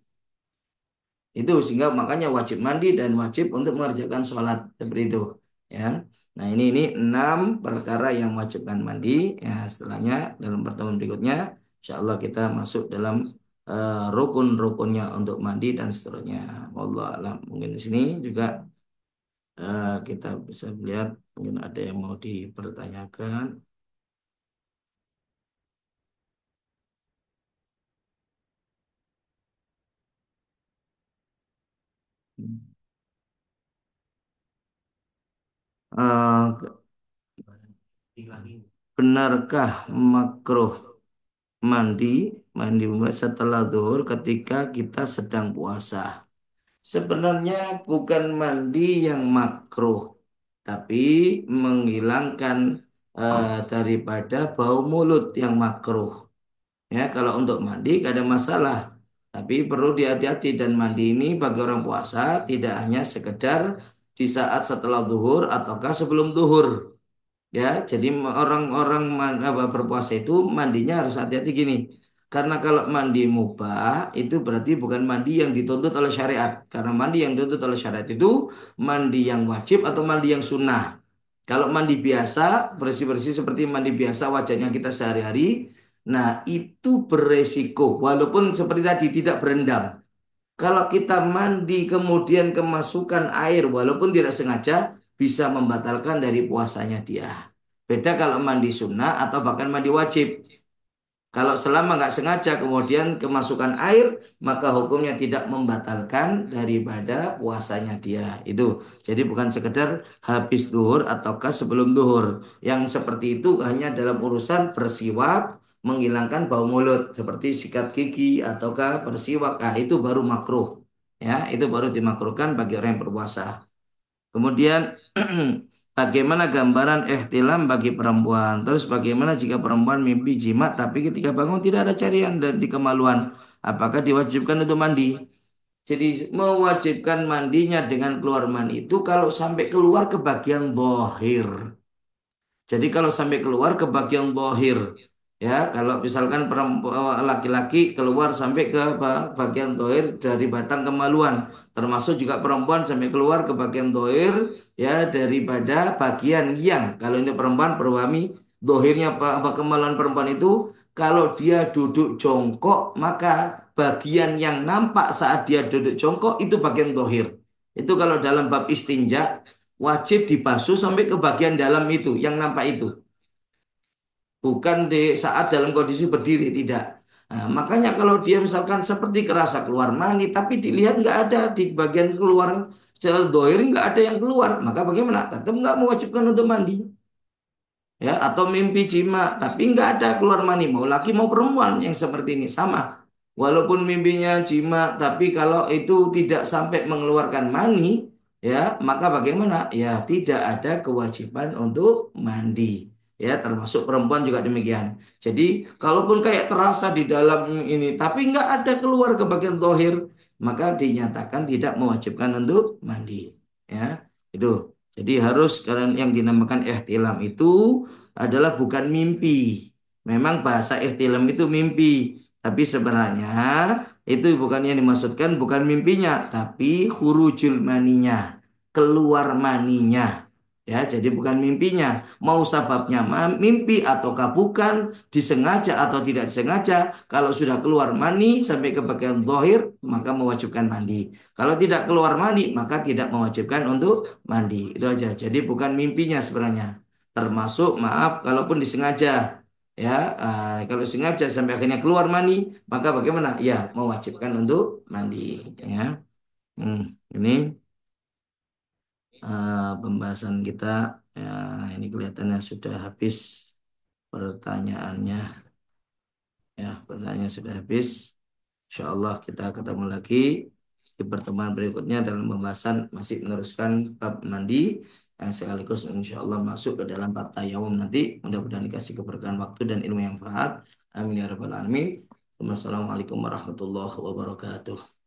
Speaker 1: Itu sehingga makanya wajib mandi dan wajib untuk mengerjakan sholat seperti itu. Ya, nah ini 6 perkara yang wajibkan mandi. Ya, setelahnya dalam pertemuan berikutnya, insya Allah kita masuk dalam rukun-rukunnya untuk mandi dan seterusnya. Wallah alam. Mungkin di sini juga Kita bisa lihat mungkin ada yang mau dipertanyakan. Eh, Benarkah makruh mandi mandi setelah zuhur ketika kita sedang puasa? Sebenarnya bukan mandi yang makruh, tapi menghilangkan daripada bau mulut yang makruh. Ya, kalau untuk mandi gak ada masalah. Tapi perlu dihati-hati dan mandi ini bagi orang puasa tidak hanya sekedar di saat setelah zuhur ataukah sebelum zuhur. Ya, jadi orang-orang berpuasa itu mandinya harus hati-hati gini. Karena kalau mandi mubah itu berarti bukan mandi yang dituntut oleh syariat. Karena mandi yang dituntut oleh syariat itu mandi yang wajib atau mandi yang sunnah. Kalau mandi biasa, bersih-bersih seperti mandi biasa wajahnya kita sehari-hari, nah itu beresiko. Walaupun seperti tadi tidak berendam. Kalau kita mandi kemudian kemasukan air walaupun tidak sengaja bisa membatalkan dari puasanya dia. Beda kalau mandi sunnah atau bahkan mandi wajib. Kalau selama nggak sengaja kemudian kemasukan air, maka hukumnya tidak membatalkan daripada puasanya dia. Itu. Jadi bukan sekedar habis duhur ataukah sebelum duhur. Yang seperti itu hanya dalam urusan bersiwak, menghilangkan bau mulut seperti sikat gigi ataukah bersiwak. Nah, itu baru makruh. Ya, itu baru dimakruhkan bagi orang yang berpuasa. Kemudian bagaimana gambaran ihtilam bagi perempuan? Terus bagaimana jika perempuan mimpi jima tapi ketika bangun tidak ada carian dan di kemaluan? Apakah diwajibkan untuk mandi? Jadi mewajibkan mandinya dengan keluar mandi itu kalau sampai keluar ke bagian bohir. Jadi kalau sampai keluar ke bagian zahir, ya kalau misalkan laki-laki keluar sampai ke bagian zahir dari batang kemaluan, termasuk juga perempuan sampai keluar ke bagian zahir ya daripada bagian yang kalau ini perempuan berwami zahirnya apa kemaluan perempuan itu kalau dia duduk jongkok maka bagian yang nampak saat dia duduk jongkok itu bagian zahir. Itu kalau dalam bab istinja wajib dibasuh sampai ke bagian dalam itu yang nampak itu bukan di saat dalam kondisi berdiri tidak. Nah, makanya kalau dia misalkan seperti kerasa keluar mani tapi dilihat nggak ada di bagian keluar dohir nggak ada yang keluar maka bagaimana tetap nggak mewajibkan untuk mandi ya atau mimpi jima tapi nggak ada keluar mani mau laki mau perempuan yang seperti ini sama walaupun mimpinya jima tapi kalau itu tidak sampai mengeluarkan mani ya maka bagaimana ya tidak ada kewajiban untuk mandi ya termasuk perempuan juga demikian jadi kalaupun kayak terasa di dalam ini tapi nggak ada keluar ke bagian zahir maka dinyatakan tidak mewajibkan untuk mandi ya itu jadi harus kalian yang dinamakan ihtilam itu adalah bukan mimpi. Memang bahasa ihtilam itu mimpi, tapi sebenarnya itu bukan yang dimaksudkan bukan mimpinya, tapi khurujul maninya, keluar maninya. Ya, jadi bukan mimpinya. Mau sababnya mimpi ataukah bukan, disengaja atau tidak disengaja. Kalau sudah keluar mani sampai ke bagian zahir, maka mewajibkan mandi. Kalau tidak keluar mani, maka tidak mewajibkan untuk mandi. Itu aja. Jadi bukan mimpinya sebenarnya. Termasuk maaf kalaupun disengaja ya kalau sengaja sampai akhirnya keluar mani maka bagaimana ya mewajibkan untuk mandi ya. Hmm, ini pembahasan kita ya ini kelihatannya sudah habis pertanyaannya ya pertanyaan sudah habis. Insya Allah kita ketemu lagi di pertemuan berikutnya dalam pembahasan masih meneruskan bab mandi yang sekaligus insya Allah masuk ke dalam bab tayamum nanti. Mudah-mudahan dikasih keberkahan waktu dan ilmu yang manfaat. Amin ya rabbal alamin. Wassalamualaikum warahmatullahi wabarakatuh.